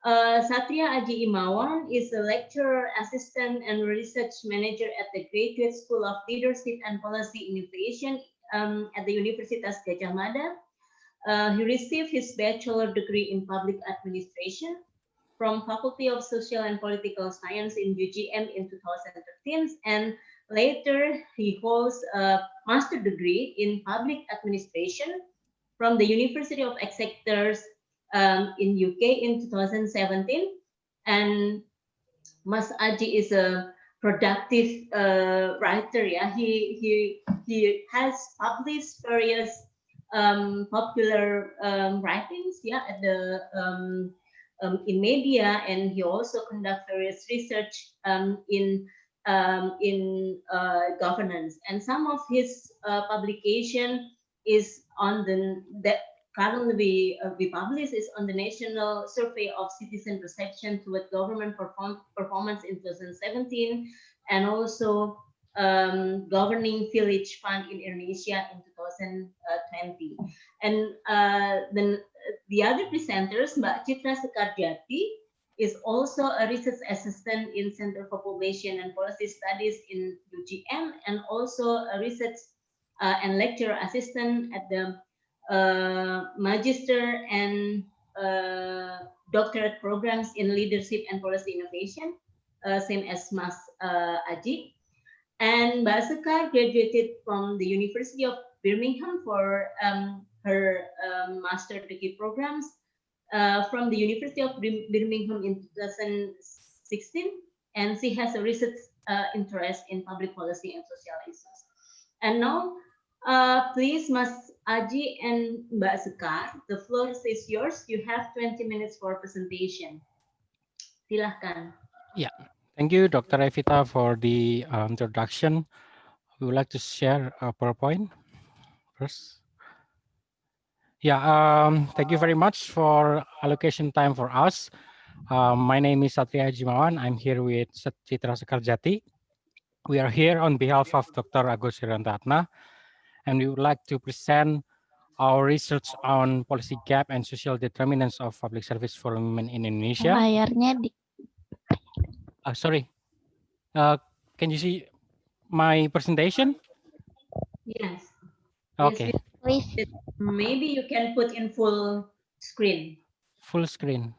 Satria Aji Imawan is a lecturer, assistant, and research manager at the Graduate School of Leadership and Policy Innovation at the Universitas Gadjah Mada. He received his bachelor degree in public administration from Faculty of Social and Political Science in UGM in 2013, and later he holds a master degree in public administration from the University of Exeter in UK in 2017. And Mas Aji is a productive writer. Yeah, he has published various popular writings. Yeah, at the in media, and he also conducts various research in governance. And some of his publication is on that currently we publish is on the National Survey of Citizen Perception toward Government Performance in 2017, and also Governing Village Fund in Indonesia in 2020. And then the other presenters, Mbak Citra Sekarjati, is also a research assistant in Center for Population and Policy Studies in UGM, and also a research and lecturer assistant at the Magister and doctorate programs in leadership and policy innovation, same as Mas Aji. And Mbak Sekar graduated from the University of Birmingham for her master degree programs from the University of Birmingham in 2016, and she has a research interest in public policy and social issues. And now, please, Mas Aji and Mbak Sekar, the floor is yours. You have 20 minutes for presentation. Silahkan. Yeah, thank you, Dr. Evita, for the introduction. We would like to share a PowerPoint first. Yeah, thank you very much for allocation time for us. My name is Satria Jimawan. I'm here with Citra Sekarjati. We are here on behalf of Dr. Agus Hirantatna, and we would like to present our research on policy gap and social determinants of public service for women in Indonesia. Layarnya di Sorry, can you see my presentation? Yes. Okay, Yes, please. maybe you can put in full screen. full screen.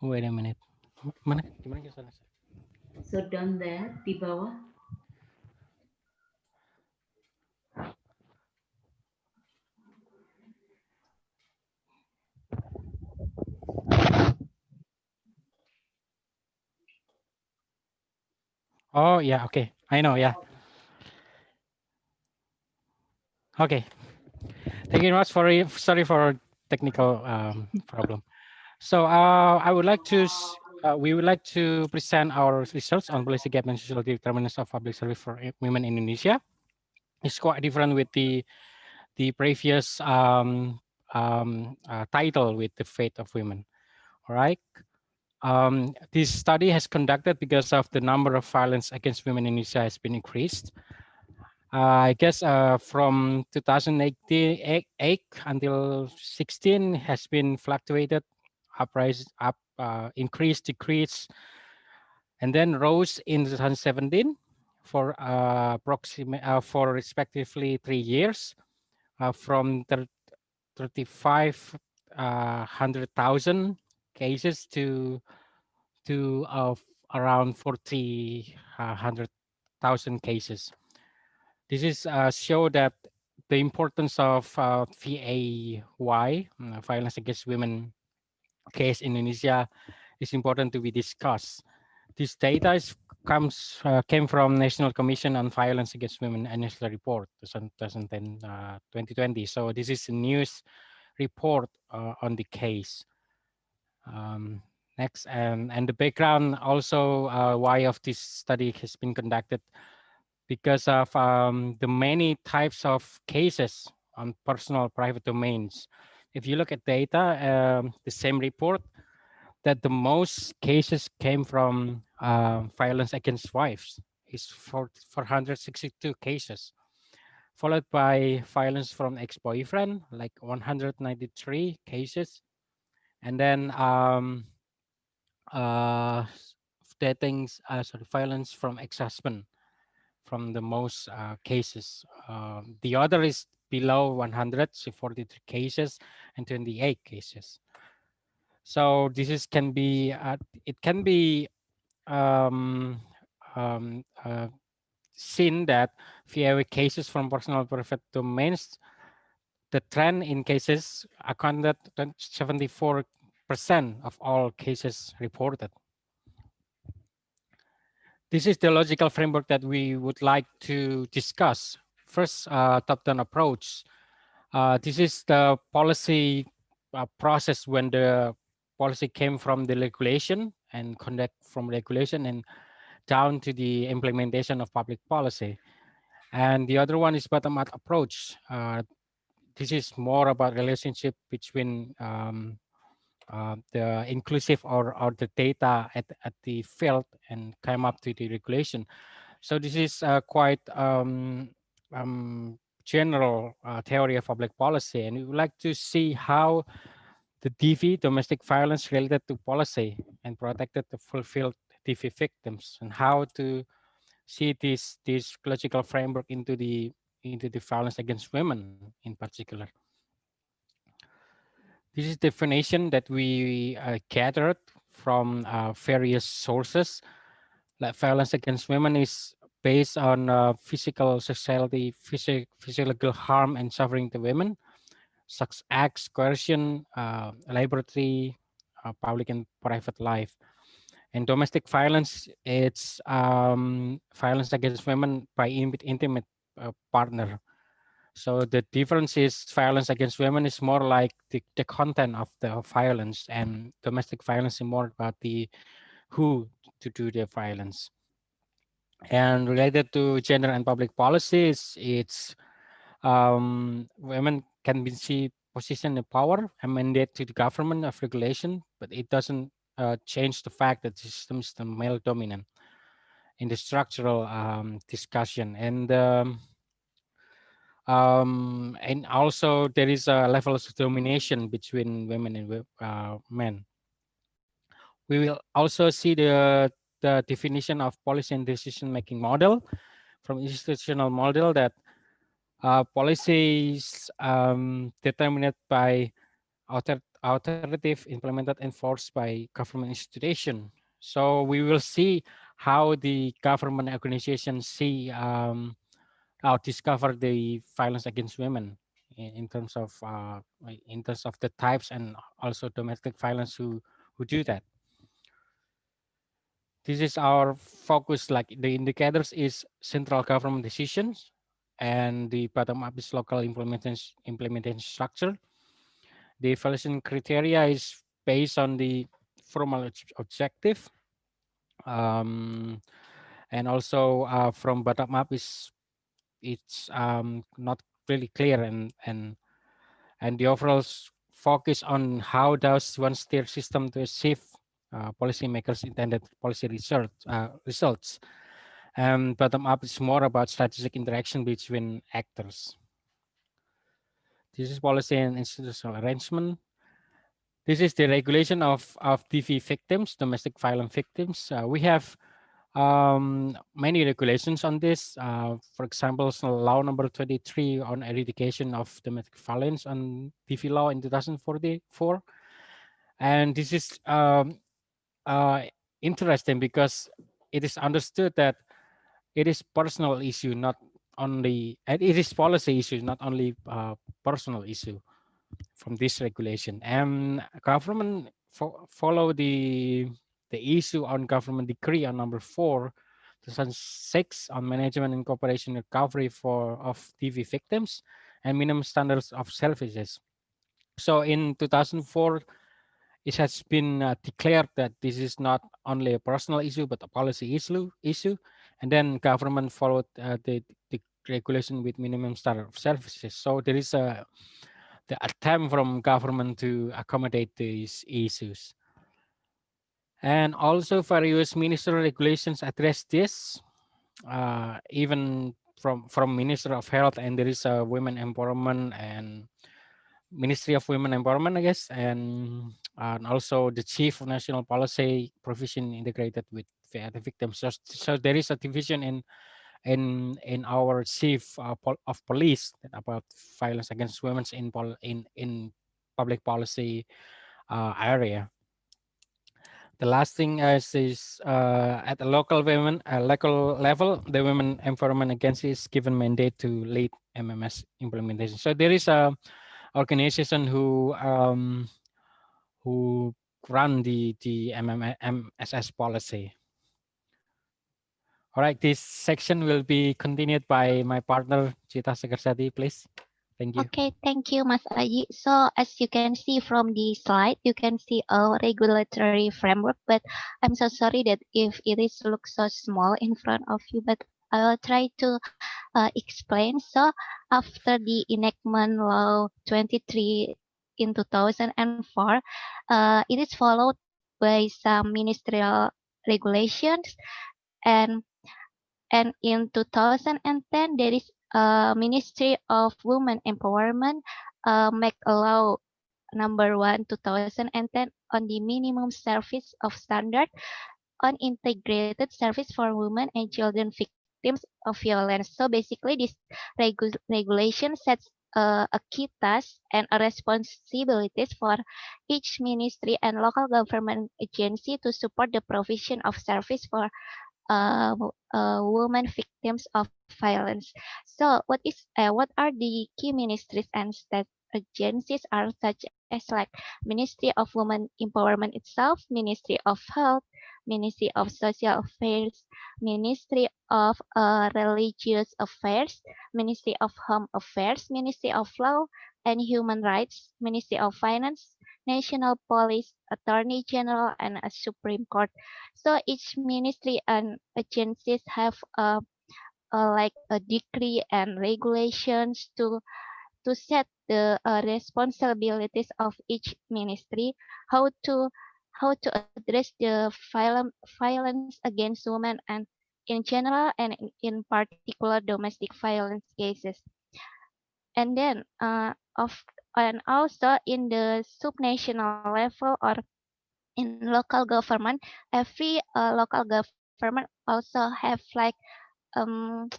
Wait a minute. Mana? Gimana ya, sana? So down there di bawah. Oh yeah, okay. I know, yeah. Okay. Thank you very much for sorry for technical problem. So I would like to we would like to present our research on policy gap and social determinants of public service for women in Indonesia. It's quite different with the previous title with the fate of women. All right. This study has conducted because of the number of violence against women in Indonesia has been increased. I guess from 2008 until 16 has been fluctuated, increase, decrease, and then rose in 2017 for for respectively 3 years from 3,500,000 cases to around 4,100,000 cases. This is show that the importance of VAY, violence against women case in Indonesia, is important to be discussed. This data came from National Commission on Violence Against Women Annual Report 2020. So this is a news report on the case. Next, and the background also why of this study has been conducted because of the many types of cases on personal private domains. If you look at data, the same report that the most cases came from violence against wives is 462 cases, followed by violence from ex-boyfriend, like 193 cases, and then violence from ex-husband from the most cases. The other is below 100, so 43 cases and 28 cases. So this is can be it can be seen that via cases from personal private domains, the trend in cases accounted 74% of all cases reported. This is the logical framework that we would like to discuss. First, top-down approach. This is the policy process when the policy came from the regulation and conduct from regulation and down to the implementation of public policy. And the other one is bottom-up approach. This is more about relationship between the inclusive or the data at the field and come up to the regulation. So this is quite general theory of public policy, and we would like to see how the DV, domestic violence related to policy, and protected the fulfilled DV victims, and how to see this logical framework into the violence against women in particular. This is definition that we gathered from various sources. Like violence against women is based on physical, sexuality, physical harm and suffering to women, such acts, coercion, laboratory, public and private life. And domestic violence, it's violence against women by intimate partner. So the difference is violence against women is more like the content of the violence, and domestic violence is more about the who to do the violence. And related to gender and public policies, it's women can be see position of power and mandate to the government of regulation, but it doesn't change the fact that the system is the male dominant in the structural discussion. And also there is a level of domination between women and men. We will also see the definition of policy and decision-making model from institutional model, that policies determined by authoritative, implemented, enforced by government institution. So we will see how the government organizations see discover the violence against women in terms of the types, and also domestic violence who do that. This is our focus. Like the indicators is central government decisions, and the bottom up is local implementation structure. The evaluation criteria is based on the formal objective, and also from bottom up is it's not really clear, and the overall focus on how does one steer system to achieve policymakers intended policy results. Bottom up is more about strategic interaction between actors. This is policy and institutional arrangement. This is the regulation of DV victims, domestic violence victims. We have many regulations on this. For example, law number 23 on eradication of domestic violence on DV law in 2044. And this is interesting because it is understood that it is personal issue, not only, and it is policy issue, not only personal issue from this regulation. And government follow the issue on government decree on number 4, 2006 on management and cooperation recovery of DV victims and minimum standards of services. So in 2004, it has been declared that this is not only a personal issue, but a policy issue. And then government followed the regulation with minimum standard of services. So there is the attempt from government to accommodate these issues. And also various ministerial regulations address this, even from Minister of Health, and there is a women empowerment and Ministry of Women Empowerment, I guess, and also the Chief of National Policy Provision integrated with the victims. So there is a division in our Chief of Police about violence against women in public policy area. The last thing is at the local level, the Women Empowerment Agency is given mandate to lead MMS implementation. So there is a organization who run the MSS policy. All right, this section will be continued by my partner Cita Segarsati, please. Thank you. Okay, thank you, Mas Aji. So as you can see from the slide, you can see a regulatory framework, but I'm so sorry that if it is looks so small in front of you, but I'll try to explain. So after the enactment law 23 in 2004, it is followed by some ministerial regulations, and in 2010 there is Ministry of Women Empowerment make a law number 1 2010 on the minimum service of standard on integrated service for women and children victims of violence. So basically, this regulation sets a key task and a responsibilities for each ministry and local government agency to support the provision of service for women victims of violence. So, what are the key ministries and state agencies are such as like Ministry of Women Empowerment itself, Ministry of Health, Ministry of Social Affairs, Ministry of Religious Affairs, Ministry of Home Affairs, Ministry of Law and Human Rights, Ministry of Finance, National Police, Attorney General, and a Supreme Court. So each ministry and agencies have like a decree and regulations to set the responsibilities of each ministry, how to address the violence against women and in general and in particular domestic violence cases. And then and also in the subnational level or in local government, every local government also have um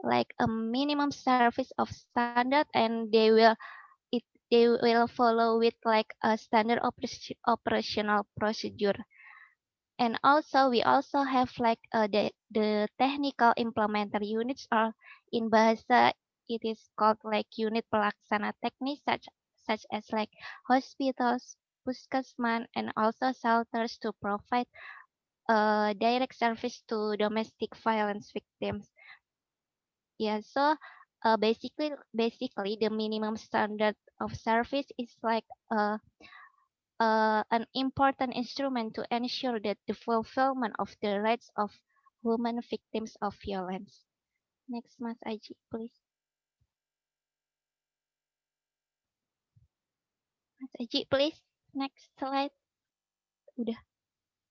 like a minimum service of standard, and they will follow with like a standard operational procedure. And also we also have like the technical implementer units, or in bahasa it is called like unit pelaksana teknis, such as like hospitals, puskesman, and also shelters to provide direct service to domestic violence victims. Yeah, so basically the minimum standard of service is like an important instrument to ensure that the fulfillment of the rights of women victims of violence. Next, Mas Aji, please. Mas Aji, please. Next slide. Udah.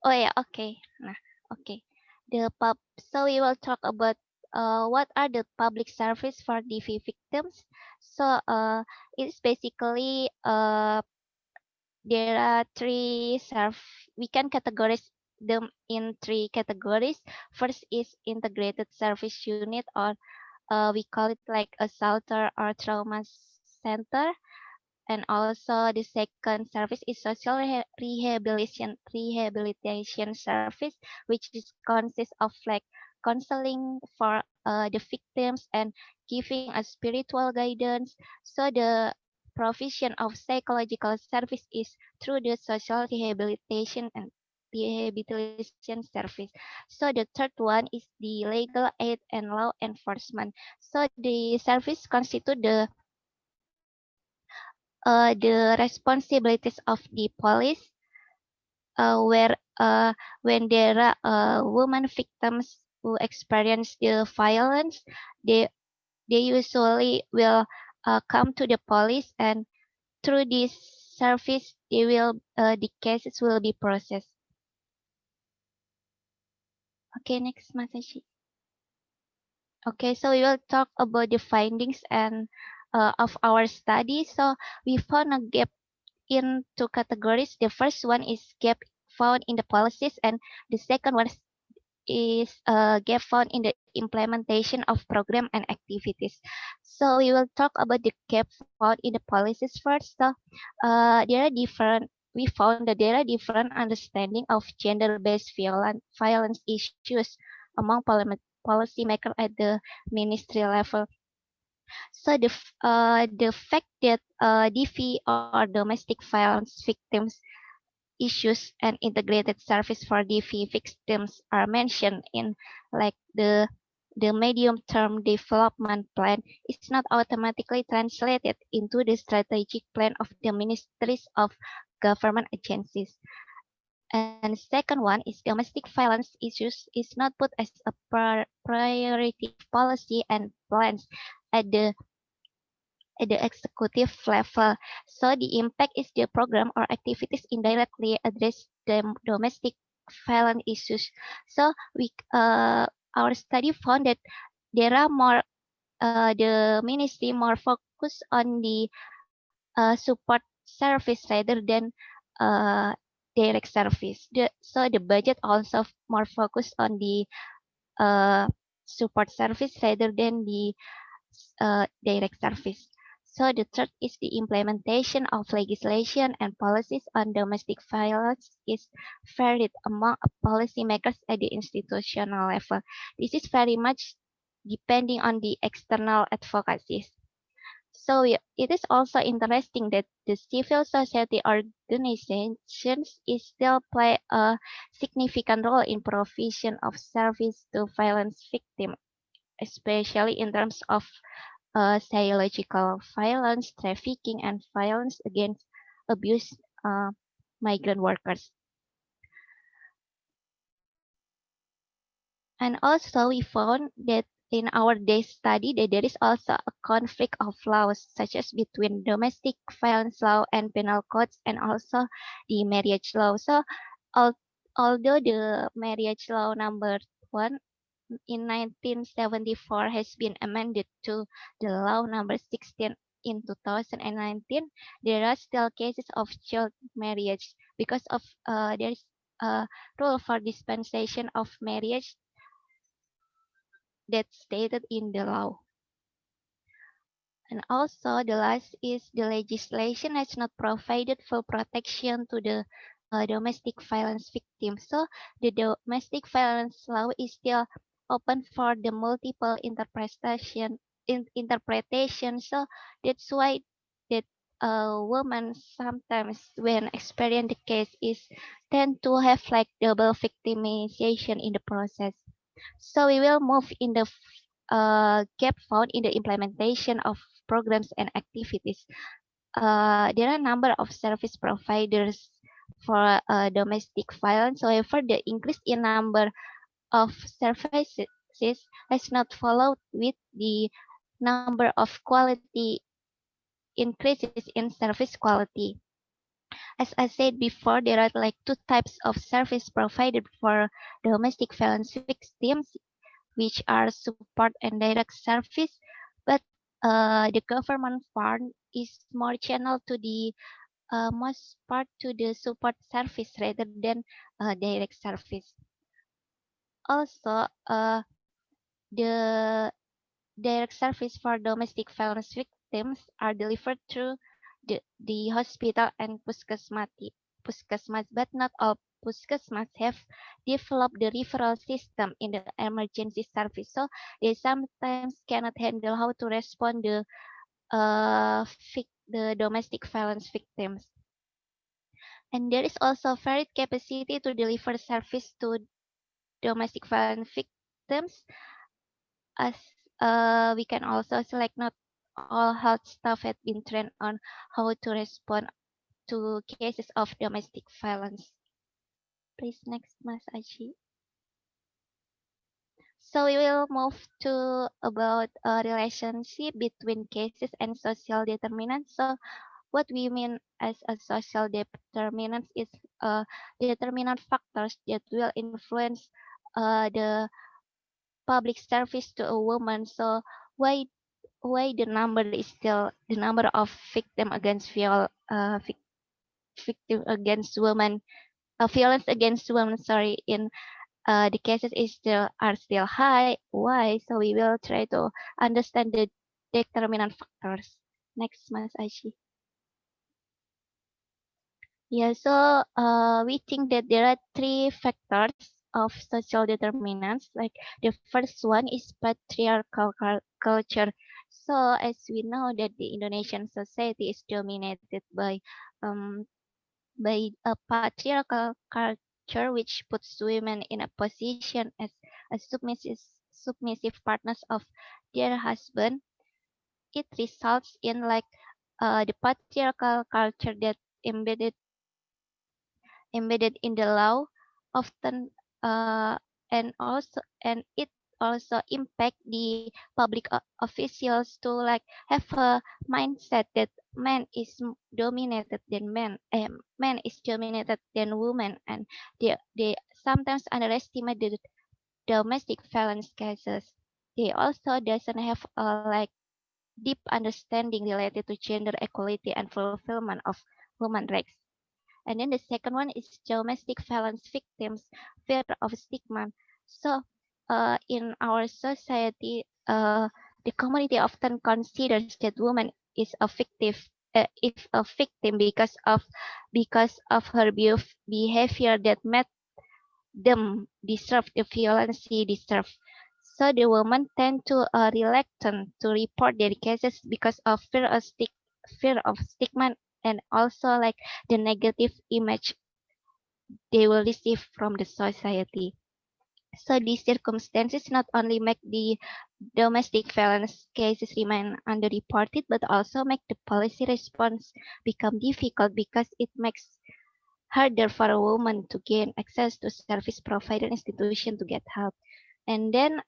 Oh yeah, okay. Nah, okay. So we will talk about what are the public service for DV victims. So it's basically there are we can categorize them in three categories. First is integrated service unit, or we call it like a shelter or trauma center. And also the second service is social rehabilitation service, which is consists of like counseling for the victims and giving a spiritual guidance. So the provision of psychological service is through the social rehabilitation and rehabilitation service. So the third one is the legal aid and law enforcement. So the service constitute the responsibilities of the police, where when there are women victims who experience the violence, they usually will come to the police, and through this service the cases will be processed. Okay, next message. Okay, so we will talk about the findings and of our study. So we found a gap in two categories. The first one is gap found in the policies, and the second one is gap found in the implementation of program and activities. So we will talk about the gap found in the policies first. So there are different. We found that there are different understanding of gender-based violence issues among policymakers at the ministry level. So the fact that DV or domestic violence victims issues and integrated service for DV victims are mentioned in like the medium term development plan is not automatically translated into the strategic plan of the ministries of government agencies. And second one is domestic violence issues is not put as a priority policy and plans at the executive level. So the impact is the program or activities indirectly address the domestic violence issues. So our study found that there are more the ministry more focused on the support service rather than direct service. So the budget also more focused on the support service rather than the direct service. So the third is the implementation of legislation and policies on domestic violence is varied among policymakers at the institutional level. This is very much depending on the external advocacies. So it is also interesting that the civil society organizations is still play a significant role in provision of service to violence victims, especially in terms of psychological violence, trafficking, and violence against abused migrant workers. And also, we found that in our day's study that there is also a conflict of laws, such as between domestic violence law and penal codes, and also the marriage law. So, although the marriage law number 1 in 1974 has been amended to the law number 16 in 2019, there are still cases of child marriage because of there is a rule for dispensation of marriage that's stated in the law. And also the last is the legislation has not provided full protection to the domestic violence victims. So the domestic violence law is still open for the multiple interpretation. So that's why that women sometimes when experience the case is tend to have like double victimization in the process. So we will move in the gap found in the implementation of programs and activities. There are a number of service providers for domestic violence. However, the increase in number of services has not followed with the number of quality increases in service quality. As I said before, there are like two types of service provided for domestic violence victims, which are support and direct service. But the government fund is more channeled to the most part to the support service rather than direct service. Also, the direct service for domestic violence victims are delivered through the hospital and puskesmas, but not all puskesmas have developed the referral system in the emergency service. So they sometimes cannot handle how to respond the domestic violence victims. And there is also varied capacity to deliver service to domestic violence victims, as we can also select not all health staff had been trained on how to respond to cases of domestic violence. Please next, Mas Aji. So we will move to about a relationship between cases and social determinants. So what we mean as a social determinants is determinant factors that will influence the public service to a woman. So why the number is still the number of victim against victim against women violence against women, sorry, in the cases is still are still high. Why? So we will try to understand the determinant factors. Next, Mas Ashi. Yeah, so we think that there are three factors of social determinants. Like the first one is patriarchal culture. So as we know that the Indonesian society is dominated um, by a patriarchal culture which puts women in a position as submissive partners of their husband. It results in like the patriarchal culture that embedded in the law often and it also impact the public officials to like have a mindset that man is dominated than man is dominated than woman, and they sometimes underestimate the domestic violence cases. They also doesn't have like deep understanding related to gender equality and fulfillment of human rights. And then the second one is domestic violence victims, fear of stigma. So, in our society, the community often considers that woman is a victim, if a victim because of her behavior that made them deserve the violence she deserve. So the women tend to reluctant to report their cases because of fear of stigma and also like the negative image they will receive from the society. So these circumstances not only make the domestic violence cases remain underreported, but also make the policy response become difficult because it makes harder for a woman to gain access to service provider institution to get help. And then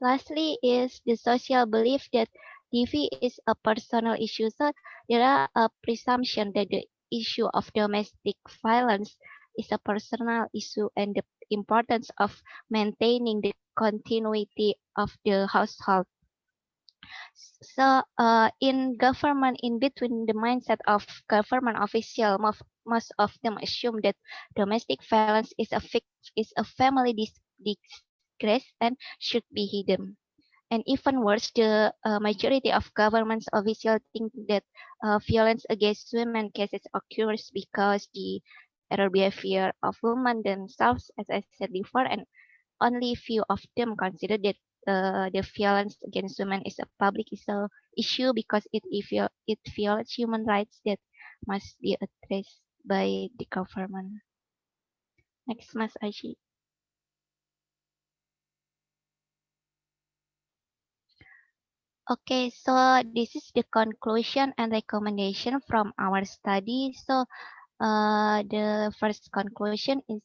lastly is the social belief that DV is a personal issue. So there are a presumption that the issue of domestic violence is a personal issue and the importance of maintaining the continuity of the household. So in government, in between the mindset of government official, most of them assume that domestic violence is a family disgrace and should be hidden. And even worse, the majority of government's officials think that violence against women cases occurs because the error behavior of women themselves, as I said before, and only few of them consider that the violence against women is a public issue because it violates human rights that must be addressed by the government. Next, Mas Aji. Okay, so this is the conclusion and recommendation from our study. So the first conclusion is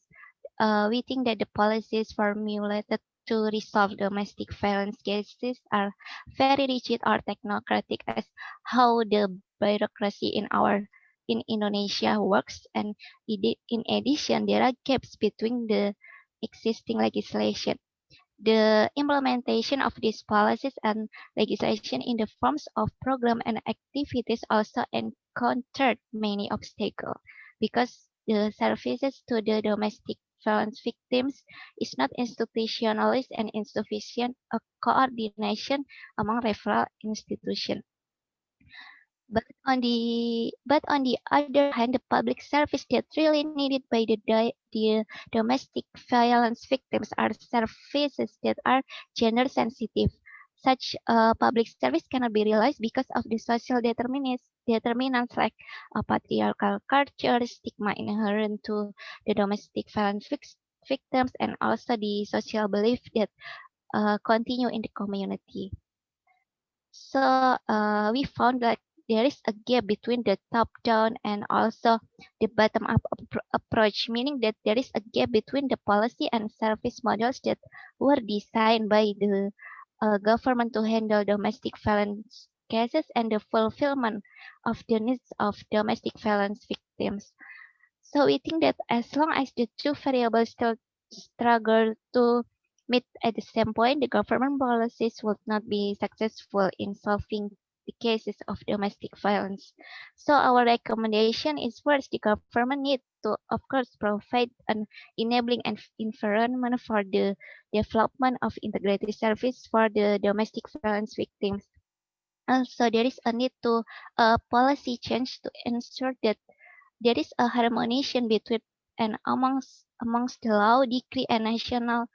we think that the policies formulated to resolve domestic violence cases are very rigid or technocratic as how the bureaucracy in Indonesia works. And in addition, there are gaps between the existing legislation. The implementation of these policies and legislation in the forms of program and activities also encountered many obstacles because the services to the domestic violence victims is not institutionalized and insufficient coordination among referral institutions. But on the other hand, the public service that really needed by the domestic violence victims are services that are gender sensitive. Such public service cannot be realized because of the social determinants like patriarchal culture, stigma inherent to the domestic violence victims, and also the social belief that continue in the community. So we found that there is a gap between the top-down and also the bottom-up approach, meaning that there is a gap between the policy and service models that were designed by the government to handle domestic violence cases and the fulfillment of the needs of domestic violence victims. So we think that as long as the two variables still struggle to meet at the same point, the government policies would not be successful in solving the cases of domestic violence. So our recommendation is first, the government need to, of course, provide an enabling environment for the development of integrated service for the domestic violence victims. Also, there is a need to policy change to ensure that there is a harmonization between and amongst the law, decree, and national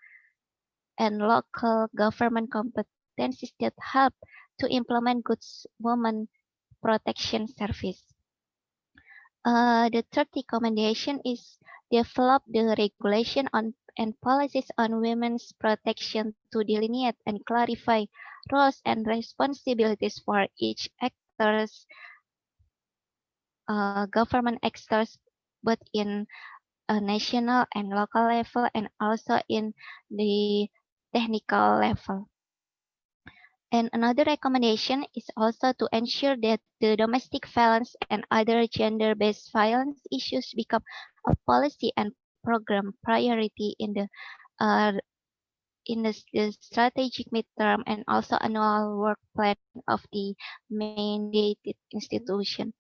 and local government competencies that help to implement good women protection service. The third recommendation is develop the regulation on and policies on women's protection to delineate and clarify roles and responsibilities for each actors, government actors, both in a national and local level and also in the technical level. And another recommendation is also to ensure that the domestic violence and other gender-based violence issues become a policy and program priority in the uh, the strategic midterm and also annual work plan of the mandated institution.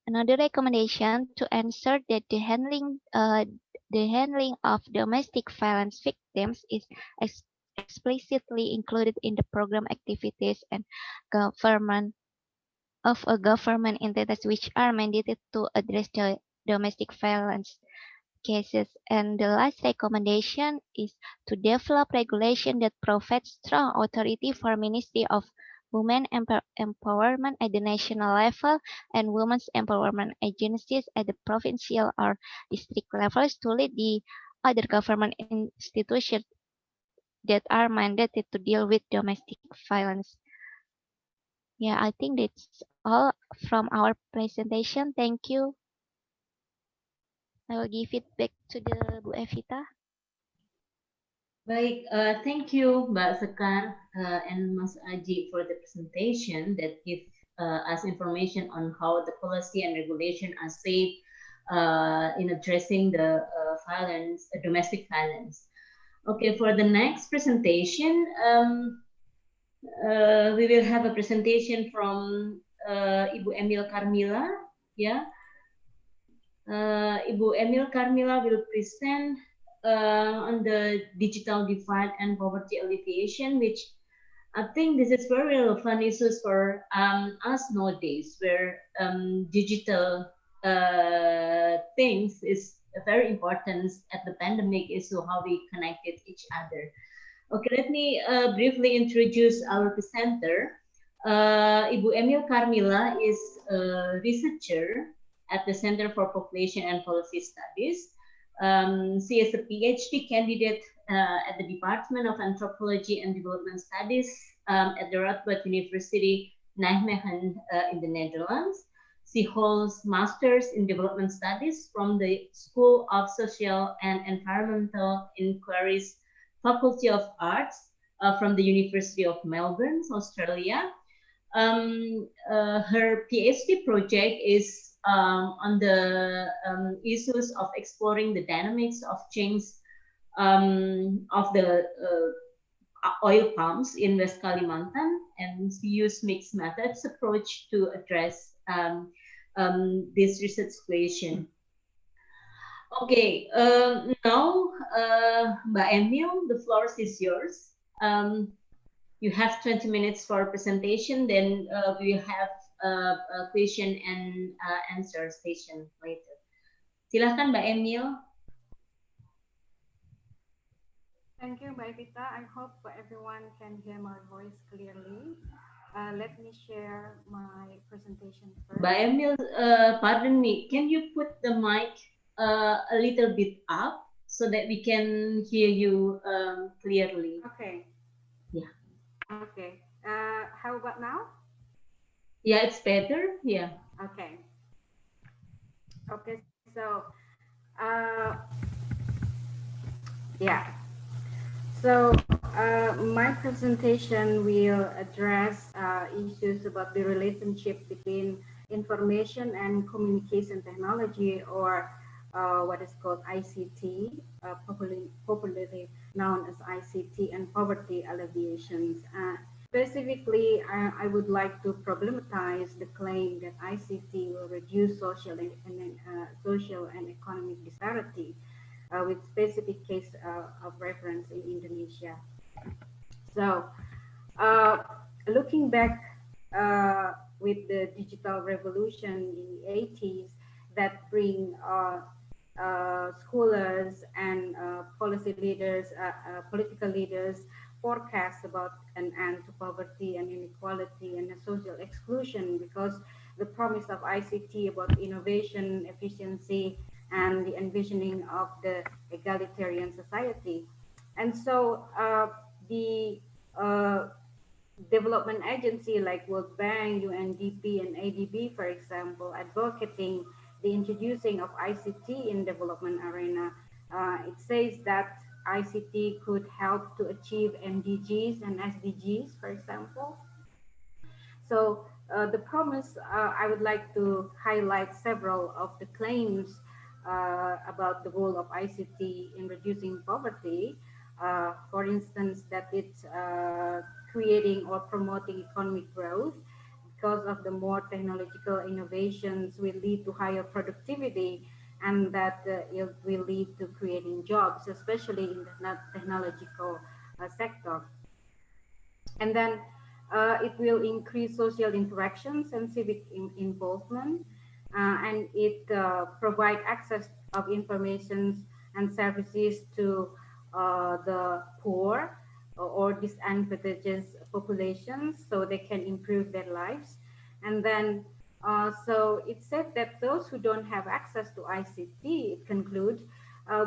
Another recommendation to ensure that the handling of domestic violence victims is explicitly included in the program activities and government of a government entities which are mandated to address the domestic violence cases. And the last recommendation is to develop regulation that provides strong authority for Ministry of Women Empowerment at the national level and women's empowerment agencies at the provincial or district levels to lead the other government institutions that are mandated to deal with domestic violence. Yeah, I think that's all from our presentation. Thank you. I will give it back to the Bu Evita. Baik, thank you Mbak Sekar and Mas Aji for the presentation that give us information on how the policy and regulation are safe in addressing the violence, domestic violence. Okay, for the next presentation, we will have a presentation from Ibu Emil Carmila. Yeah, Ibu Emil Carmila will present on the digital divide and poverty alleviation, which I think this is very relevant issues for us nowadays, where digital things is very important at the pandemic issue, how we connected each other. Okay, let me briefly introduce our presenter. Ibu Emil Carmila is a researcher at the Center for Population and Policy Studies. She is a PhD candidate at the Department of Anthropology and Development Studies at the Radboud University, Nijmegen in the Netherlands. She holds Masters in Development Studies from the School of Social and Environmental Inquiries, Faculty of Arts from the University of Melbourne, Australia. Her PhD project is on the issues of exploring the dynamics of change of the oil palms in West Kalimantan, and she used mixed methods approach to address this research question. Okay, now Mbak Emil, the floor is yours. You have 20 minutes for presentation, then we will have a question and answer session later. Silahkan Mbak Emil. Thank you, Mbak Evita. I hope everyone can hear my voice clearly. Let me share my presentation first. Mbak Emil, pardon me, can you put the mic a little bit up so that we can hear you clearly? Okay. Yeah. Okay. How about now? Yeah, it's better. Yeah. Okay. Okay. So, yeah. So, my presentation will address issues about the relationship between information and communication technology, or what is called ICT, popularly known as ICT, and poverty alleviations. Specifically, I would like to problematize the claim that ICT will reduce social and economic disparity, with specific case of reference in Indonesia. So, looking back with the digital revolution in the 80s, that bring scholars and policy leaders, political leaders forecast about an end to poverty and inequality and social exclusion, because the promise of ICT about innovation, efficiency, and the envisioning of the egalitarian society. And so the development agency like World Bank, UNDP, and ADB, for example, advocating the introducing of ICT in development arena. It says that ICT could help to achieve MDGs and SDGs, for example. So the promise, I would like to highlight several of the claims about the role of ICT in reducing poverty. For instance, that it's creating or promoting economic growth, because of the more technological innovations will lead to higher productivity, and that it will lead to creating jobs, especially in the technological sector. And then it will increase social interactions and civic involvement, and it provide access of information and services to the poor or disadvantaged populations, so they can improve their lives. And then so it said that those who don't have access to ICT, it concludes,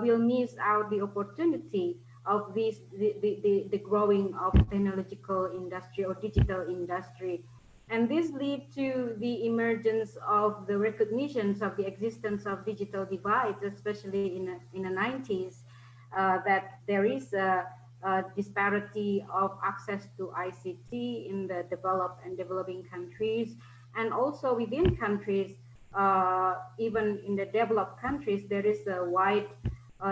will miss out the opportunity of this the growing of technological industry or digital industry. And this lead to the emergence of the recognitions of the existence of digital divides, especially in the 90s, that there is a disparity of access to ICT in the developed and developing countries, and also within countries. Even in the developed countries, there is a wide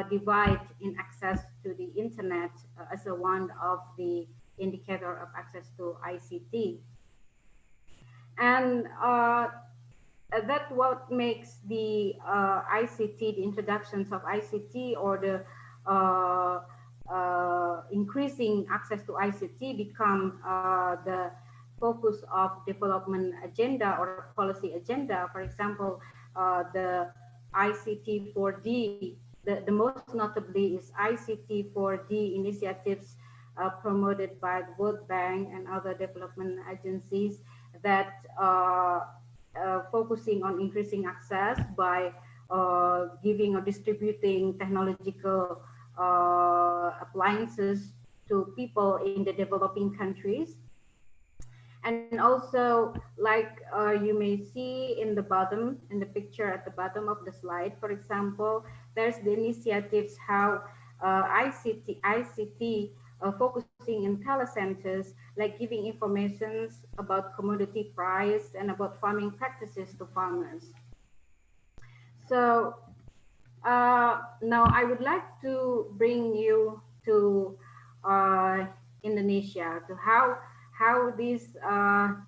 divide in access to the internet as a one of the indicator of access to ICT. And that's what makes the ICT, the introductions of ICT, or the increasing access to ICT become the focus of development agenda or policy agenda. For example, the ICT 4D, the most notably is ICT 4D initiatives promoted by the World Bank and other development agencies that focusing on increasing access by giving or distributing technological appliances to people in the developing countries. And also, like you may see in the bottom, in the picture at the bottom of the slide, for example, there's the initiatives how ICT focusing in telecenters, like giving informations about commodity price and about farming practices to farmers. So now I would like to bring you to Indonesia, to how this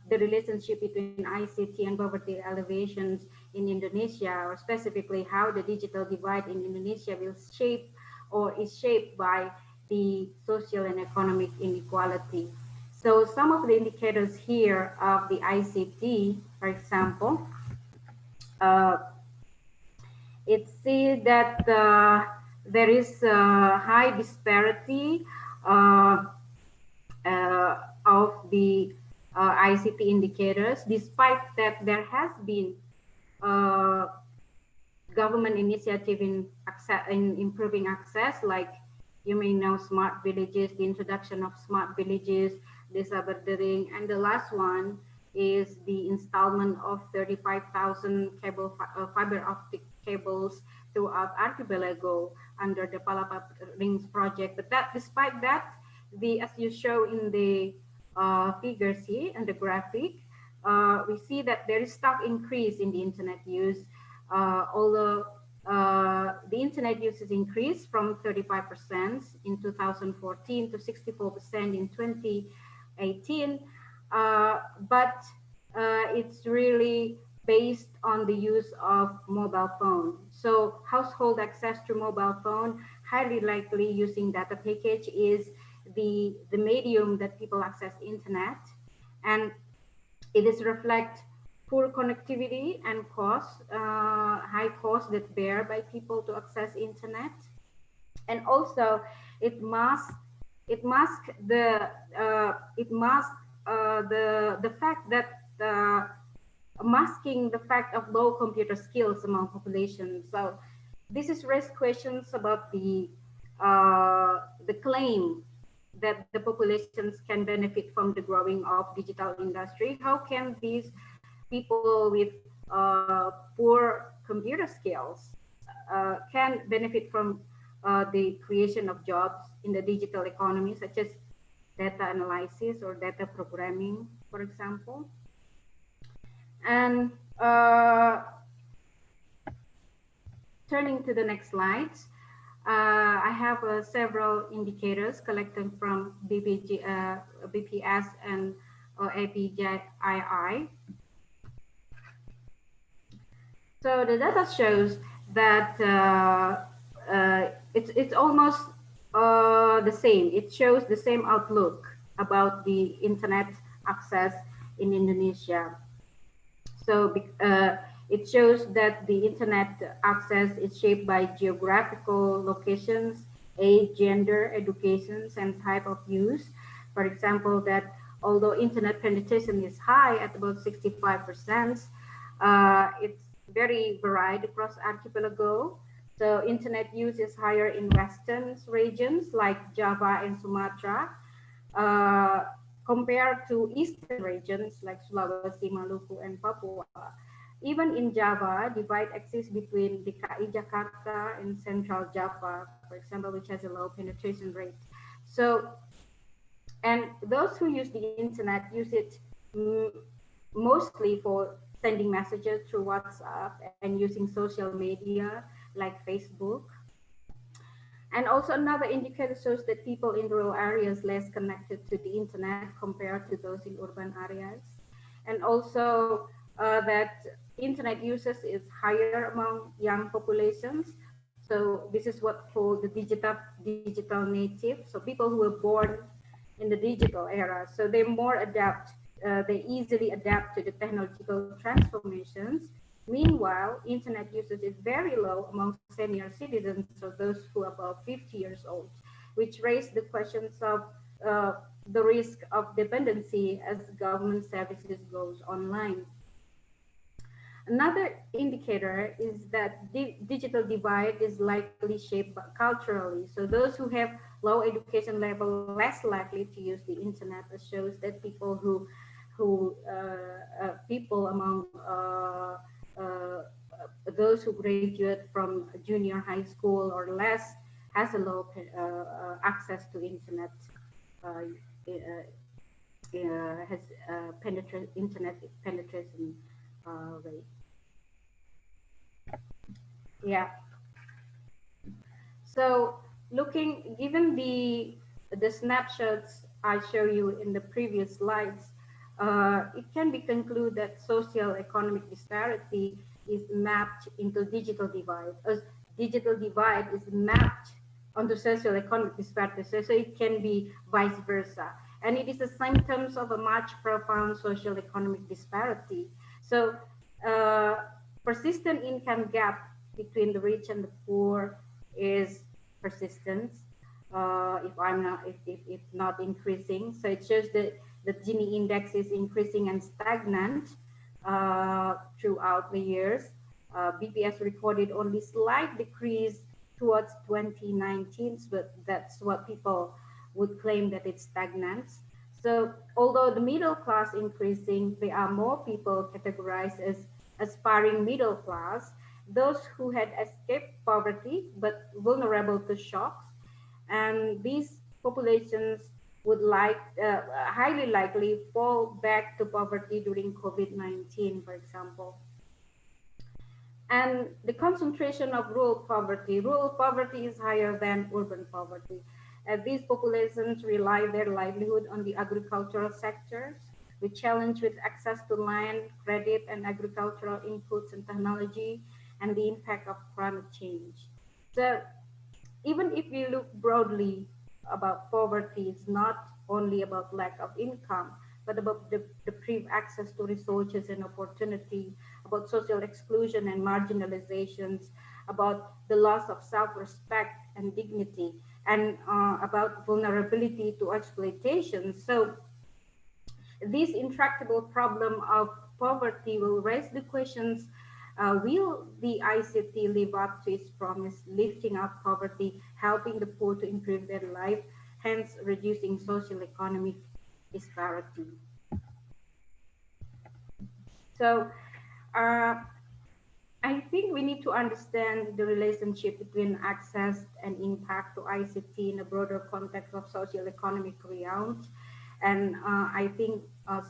the relationship between ICT and poverty alleviations in Indonesia, or specifically how the digital divide in Indonesia will shape or is shaped by the social and economic inequality. So some of the indicators here of the ICT, for example, it sees that there is a high disparity of the ICT indicators, despite that there has been government initiative in improving access, like you may know smart villages, the introduction of smart villages, desa berdering, and the last one is the installment of 35,000 fiber optic cables throughout archipelago under the Palapa Rings project. But that, despite that, as you show in the figures here and the graphic, we see that there is stark increase in the internet use, although the internet use has increased from 35% in 2014 to 64% in 2018, but it's really based on the use of mobile phone. So household access to mobile phone, highly likely using data package, is the medium that people access internet, and it is reflect poor connectivity and cost, high cost that bear by people to access internet, and also it masks the fact that masking the fact of low computer skills among population. So this is raised questions about the claim that the populations can benefit from the growing of digital industry. How can these people with poor computer skills can benefit from the creation of jobs in the digital economy, such as data analysis or data programming, for example? And turning to the next slide, I have several indicators collected from BPS and APJII. So the data shows that it's almost the same. It shows the same outlook about the internet access in Indonesia. So it shows that the internet access is shaped by geographical locations, age, gender, educations, and type of use. For example, that although internet penetration is high at about 65%, it's very varied across archipelago. So internet use is higher in western regions like Java and Sumatra, uh, compared to eastern regions like Sulawesi, Maluku, and Papua. Even in Java, divide exists between DKI Jakarta and Central Java, for example, which has a low penetration rate. So, and those who use the internet use it mostly for sending messages through WhatsApp and using social media like Facebook. And also another indicator shows that people in rural areas less connected to the internet compared to those in urban areas. And also that internet users is higher among young populations. So this is what called the digital native. So people who were born in the digital era. So they more adapt, they easily adapt to the technological transformations. Meanwhile, internet usage is very low among senior citizens, so those who are above 50 years old, which raise the questions of the risk of dependency as government services goes online. Another indicator is that digital divide is likely shaped culturally. So those who have low education level less likely to use the internet. It shows that people people among those who graduate from junior high school or less has a low access to internet. Has internet penetration rate. Yeah. So given the snapshots I show you in the previous slides, it can be concluded that social economic disparity is mapped into digital divide. As digital divide is mapped onto social economic disparity, so it can be vice versa. And it is a symptoms of a much profound social economic disparity. So persistent income gap between the rich and the poor is persistent. If not increasing, so it shows that the Gini index is increasing and stagnant throughout the years. BPS recorded only slight decrease towards 2019, but that's what people would claim that it's stagnant. So although the middle class increasing, there are more people categorized as aspiring middle class, those who had escaped poverty but vulnerable to shocks, and these populations would highly likely fall back to poverty during COVID-19, for example. And the concentration of rural poverty is higher than urban poverty. These populations rely their livelihood on the agricultural sectors, with challenge with access to land, credit, and agricultural inputs and technology, and the impact of climate change. So even if we look broadly about poverty, it's not only about lack of income, but about the deprived access to resources and opportunity, about social exclusion and marginalizations, about the loss of self-respect and dignity, and about vulnerability to exploitation. So this intractable problem of poverty will raise the questions, will the ICT live up to its promise, lifting up poverty, helping the poor to improve their life, hence reducing social economic disparity? So I think we need to understand the relationship between access and impact to ICT in a broader context of social economic realm. And I think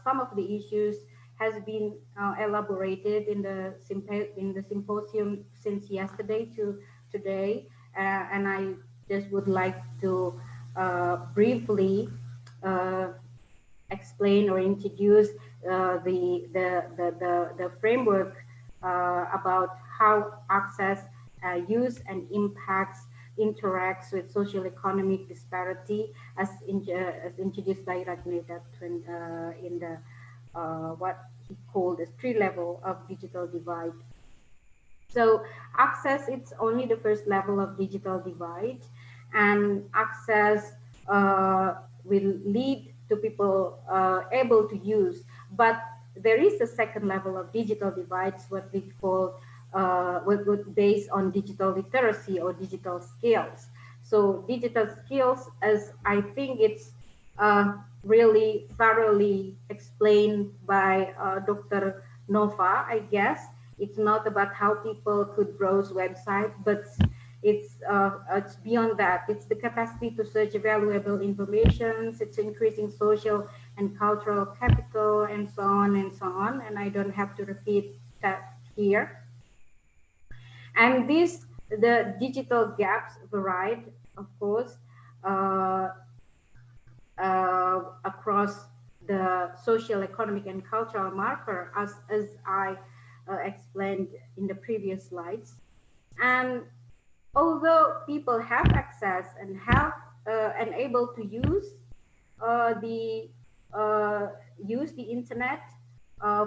some of the issues has been elaborated in the symposium since yesterday to today. and I just would like to briefly explain or introduce the framework about how access, use, and impacts interacts with social economic disparity as introduced by Ragneda in the what he called the three level of digital divide. So access, it's only the first level of digital divide, and access will lead to people able to use. But there is a second level of digital divides, what we call based on digital literacy or digital skills. So digital skills, as I think it's really thoroughly explained by Dr. Nova, I guess. It's not about how people could browse website, but it's beyond that. It's the capacity to search valuable information. It's increasing social and cultural capital, and so on and so on. And I don't have to repeat that here. And the digital gaps varied, of course, across the social, economic, and cultural marker, as I explained in the previous slides. And although people have access and have and able to use the internet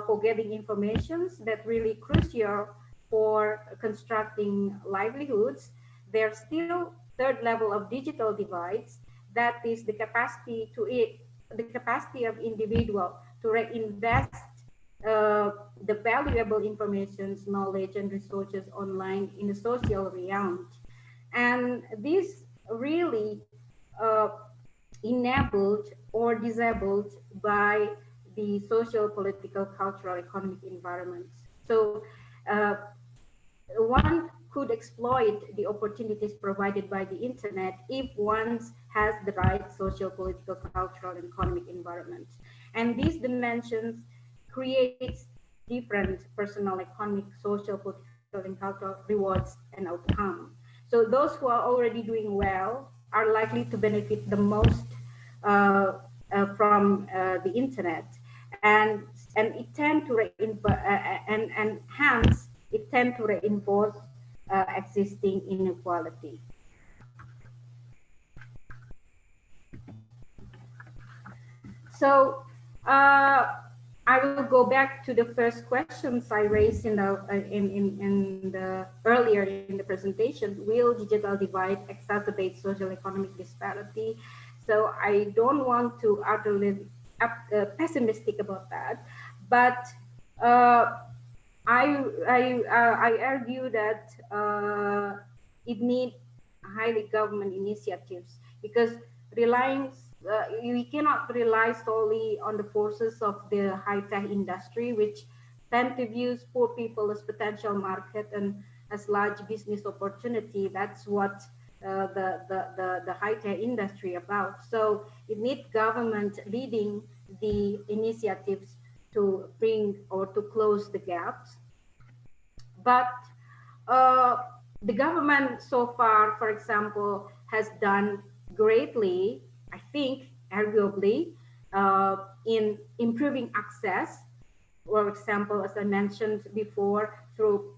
for getting informations that really crucial for constructing livelihoods, there's still third level of digital divides, that is the capacity the capacity of individual to reinvest the valuable informations, knowledge, and resources online in the social realm. And this really enabled or disabled by the social, political, cultural, economic environments. So one could exploit the opportunities provided by the internet if one has the right social, political, cultural, and economic environment. And these dimensions create different personal, economic, social, political, and cultural rewards and outcome. So those who are already doing well are likely to benefit the most from the internet, and it tend to and hence it tend to reinforce existing inequality. So I will go back to the first questions I raised in the earlier in the presentation. Will digital divide exacerbate social economic disparity? So I don't want to utterly pessimistic about that, but I argue that it needs highly government initiatives, because relying we cannot rely solely on the forces of the high-tech industry, which tend to view poor people as potential market and as large business opportunity. That's what the high-tech industry about. So it needs government leading the initiatives to bring or to close the gaps. But the government so far, for example, has done greatly, I think, arguably, in improving access. For example, as I mentioned before, through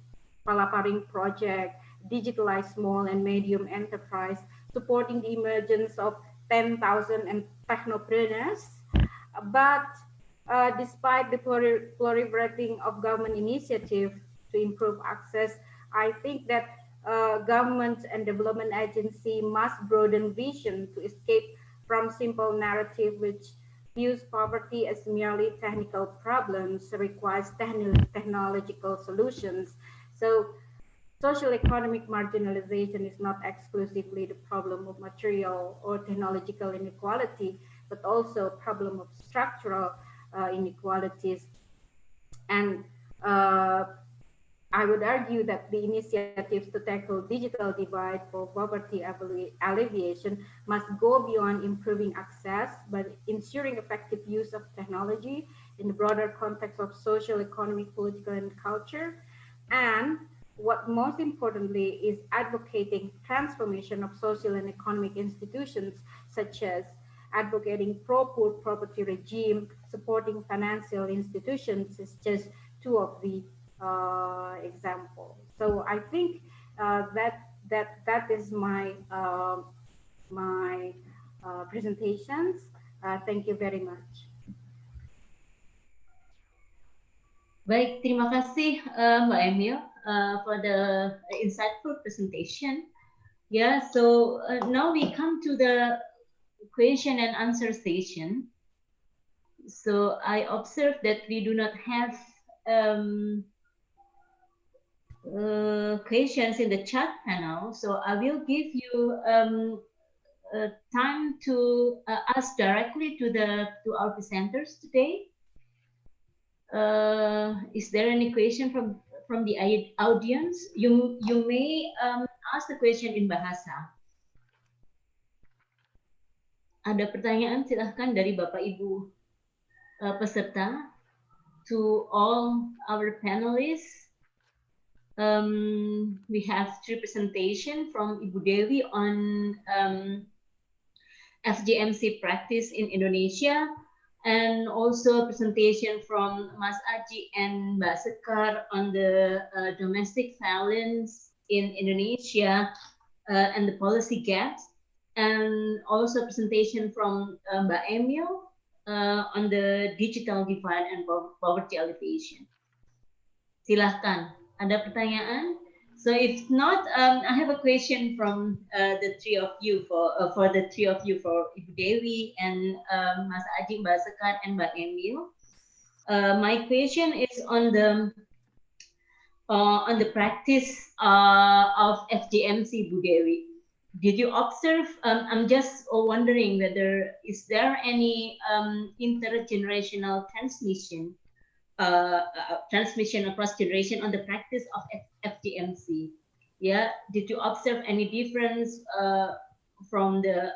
Palaparing project, digitalize small and medium enterprise, supporting the emergence of 10,000 technopreneurs. But despite the proliferating of government initiative to improve access, I think that government and development agency must broaden vision to escape from simple narrative which views poverty as merely technical problems, requires technological solutions. So social economic marginalization is not exclusively the problem of material or technological inequality, but also a problem of structural inequalities. And I would argue that the initiatives to tackle digital divide for poverty alleviation must go beyond improving access, but ensuring effective use of technology in the broader context of social, economic, political, and culture. And what most importantly is advocating transformation of social and economic institutions, such as advocating pro-poor property regime, supporting financial institutions is just two of the examples. So I think that is my presentations. Thank you very much. Baik, terima kasih Mbak Emil for the insightful presentation. Yeah, so now we come to the question and answer session. So I observe that we do not have questions in the chat panel. So I will give you time to ask directly to our presenters today. Is there any question from the audience? You may ask the question in bahasa. Ada pertanyaan, silahkan dari Bapak Ibu peserta. To all our panelists, we have 3 presentations from Ibu Dewi on FGMC practice in Indonesia, and also a presentation from Mas Aji and Mbak Sekar on the domestic violence in Indonesia and the policy gaps, and also a presentation from Mbak Emil on the digital divide and poverty alleviation. Silahkan, ada pertanyaan? So if not, I have a question from the 3 of you for the 3 of you, for Ibu Dewi and Mas Aji, Mbak Sekar, and Mbak Emil. My question is on the practice of FGMC, Ibu Dewi. Did you observe? I'm just wondering whether is there any intergenerational transmission across generation on the practice of FGMC. Yeah, did you observe any difference from the,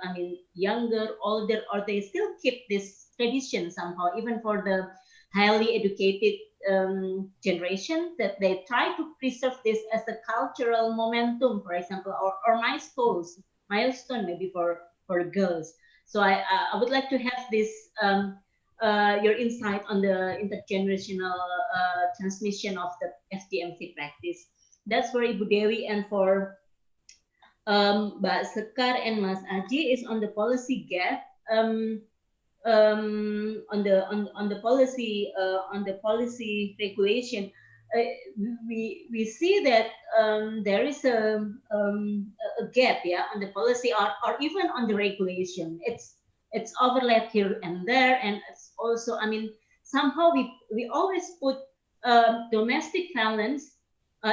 younger, older, or they still keep this tradition somehow, even for the highly educated generation, that they try to preserve this as a cultural momentum, for example, or milestone maybe for girls. So I would like to have this your insight on the intergenerational transmission of the FGMC practice. That's for Ibu Dewi, and for Mbak Sekar and Mas Aji is on the policy gap. On the policy regulation, we see that there is a gap, yeah, on the policy or even on the regulation. It's overlap here and there, and it's also, somehow we always put domestic violence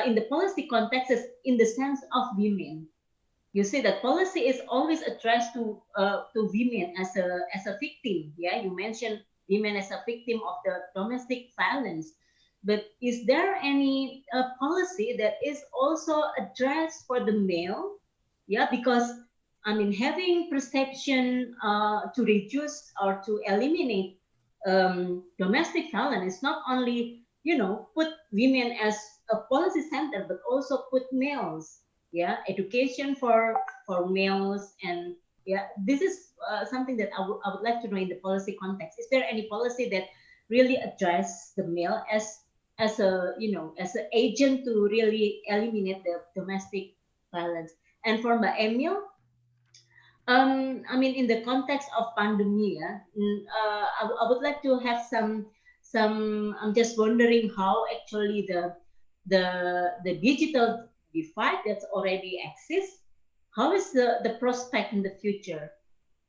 in the policy context as in the sense of women. You see that policy is always addressed to women as a victim. Yeah, you mentioned women as a victim of the domestic violence, but is there any policy that is also addressed for the male? Yeah, because having perception to reduce or to eliminate domestic violence is not only put women as a policy center, but also put males. Yeah, education for males, and yeah, this is something that I would like to know in the policy context. Is there any policy that really address the male as a as an agent to really eliminate the domestic violence? And for Mbak Emil, in the context of pandemic, I would like to have some. I'm just wondering how actually the digital divide that's already exists, how is the prospect in the future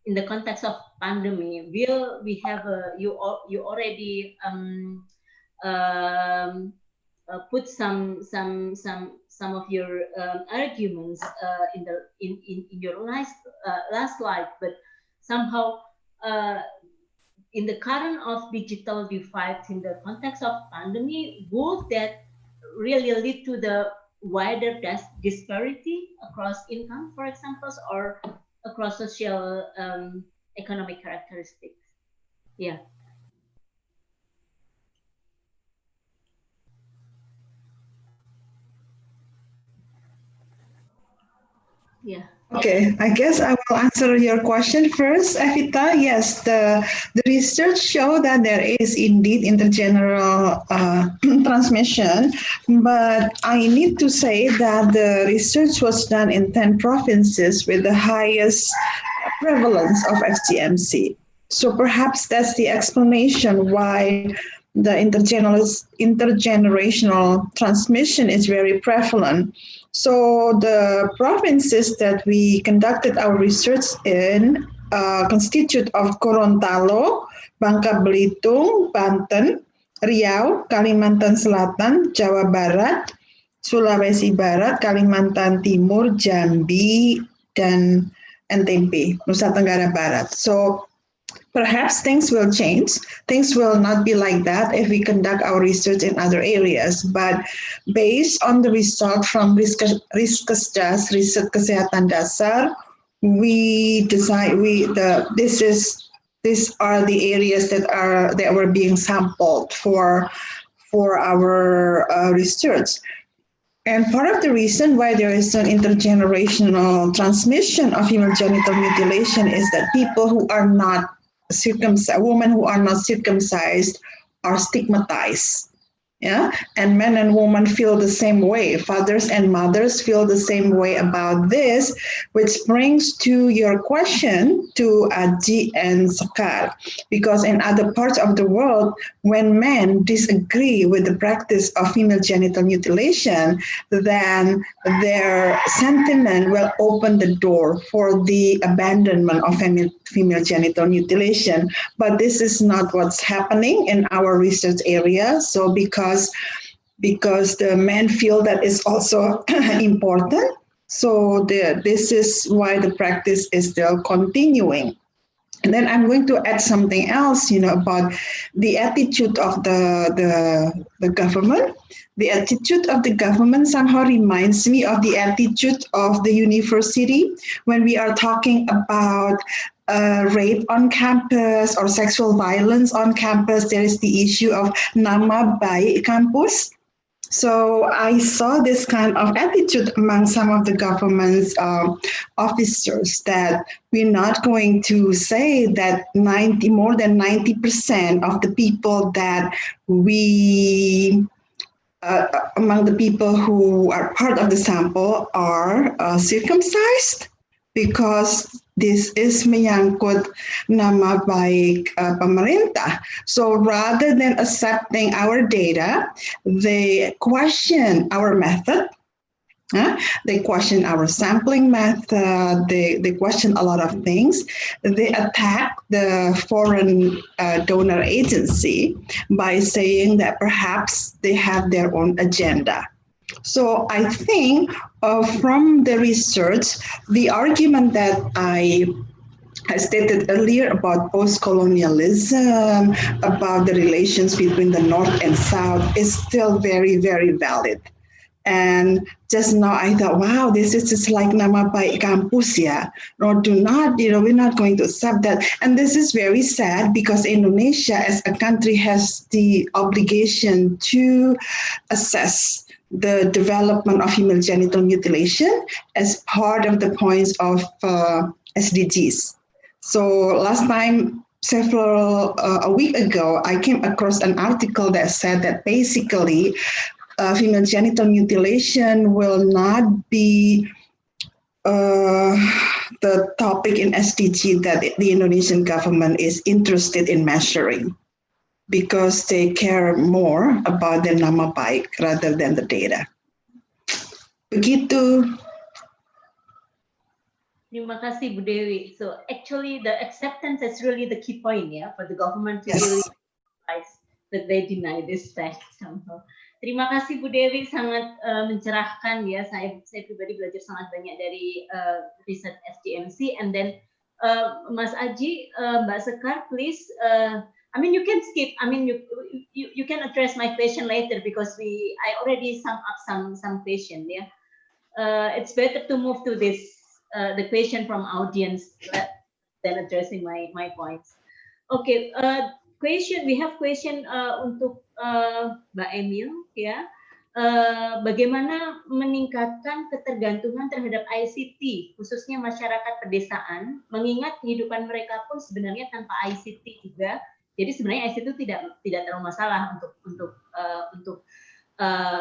in the context of pandemic? Will we have you already put some of your arguments in your last slide, but somehow in the current of digital divide in the context of pandemic, would that really lead to the wider disparity across income, for example, or across social economic characteristics? Yeah. Yeah. Okay, I guess I will answer your question first, Evita. Yes, the research show that there is indeed intergeneral transmission, but I need to say that the research was done in 10 provinces with the highest prevalence of FGMC. So perhaps that's the explanation why the intergenerational transmission is very prevalent. So the provinces that we conducted our research in constitute of Gorontalo, Bangka Belitung, Banten, Riau, Kalimantan Selatan, Jawa Barat, Sulawesi Barat, Kalimantan Timur, Jambi, dan NTB, Nusa Tenggara Barat. So perhaps things will change. Things will not be like that if we conduct our research in other areas. But based on the result from Riskesdas, Riset Kesehatan Dasar, we decide these are the areas that were being sampled for our research. And part of the reason why there is an intergenerational transmission of human genital mutilation is that people who are not circumcised, women who are not circumcised, are stigmatized. Yeah, and men and women feel the same way. Fathers and mothers feel the same way about this, which brings to your question to Aji and Sekar, because in other parts of the world, when men disagree with the practice of female genital mutilation, then their sentiment will open the door for the abandonment of female genital mutilation. But this is not what's happening in our research area. So because the men feel that it's also important, so this is why the practice is still continuing. And then I'm going to add something else, about the attitude of the government. The attitude of the government somehow reminds me of the attitude of the university when we are talking about rape on campus or sexual violence on campus. There is the issue of nama baik kampus. So I saw this kind of attitude among some of the government's officers that we're not going to say that more than 90% of the people that we among the people who are part of the sample are circumcised, because this is menyangkut nama baik pemerintah. So rather than accepting our data, they question our method. They question our sampling method. They question a lot of things. They attack the foreign donor agency by saying that perhaps they have their own agenda. So I think from the research, the argument that I stated earlier about post-colonialism, about the relations between the North and South is still very, very valid. And just now I thought, wow, this is just like nama baik kampus, ya. No, do not, we're not going to accept that. And this is very sad because Indonesia as a country has the obligation to assess the development of human genital mutilation as part of the points of SDGs. So last time, a week ago, I came across an article that said that basically female genital mutilation will not be the topic in SDG that the Indonesian government is interested in measuring, because they care more about the nama baik rather than the data. Begitu. Terima kasih Bu Dewi. So actually the acceptance is really the key point, for the government to really realize that they deny this fact somehow. Terima kasih Bu Dewi, sangat mencerahkan ya. Saya pribadi belajar sangat banyak dari riset FGMC. And then Mas Aji, Mbak Sekar, please. I mean, you can skip. I mean, you can address my question later because I already sum up some question. Yeah, it's better to move to this the question from audience than addressing my points. Okay. We have question untuk Mbak Emil, ya. bagaimana meningkatkan ketergantungan terhadap ICT, khususnya masyarakat pedesaan, mengingat kehidupan mereka pun sebenarnya tanpa ICT juga. Jadi sebenarnya ICT itu tidak terlalu masalah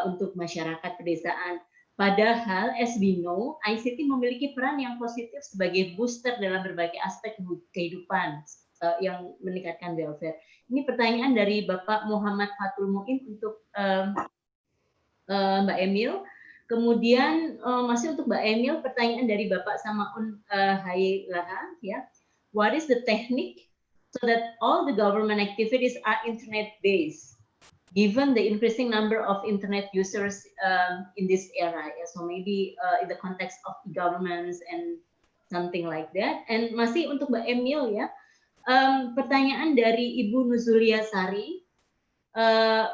untuk masyarakat pedesaan. Padahal, as we know, ICT memiliki peran yang positif sebagai booster dalam berbagai aspek kehidupan yang meningkatkan welfare. Ini pertanyaan dari Bapak Muhammad Fatul Muin untuk Mbak Emil. Kemudian masih untuk Mbak Emil, pertanyaan dari Bapak Samaun Hailaha, ya. What is the technique so that all the government activities are internet based, given the increasing number of internet users in this era? Yeah, so maybe in the context of governments and something like that. And masih untuk Mbak Emil, ya. Pertanyaan dari Ibu Nuzulia Sari.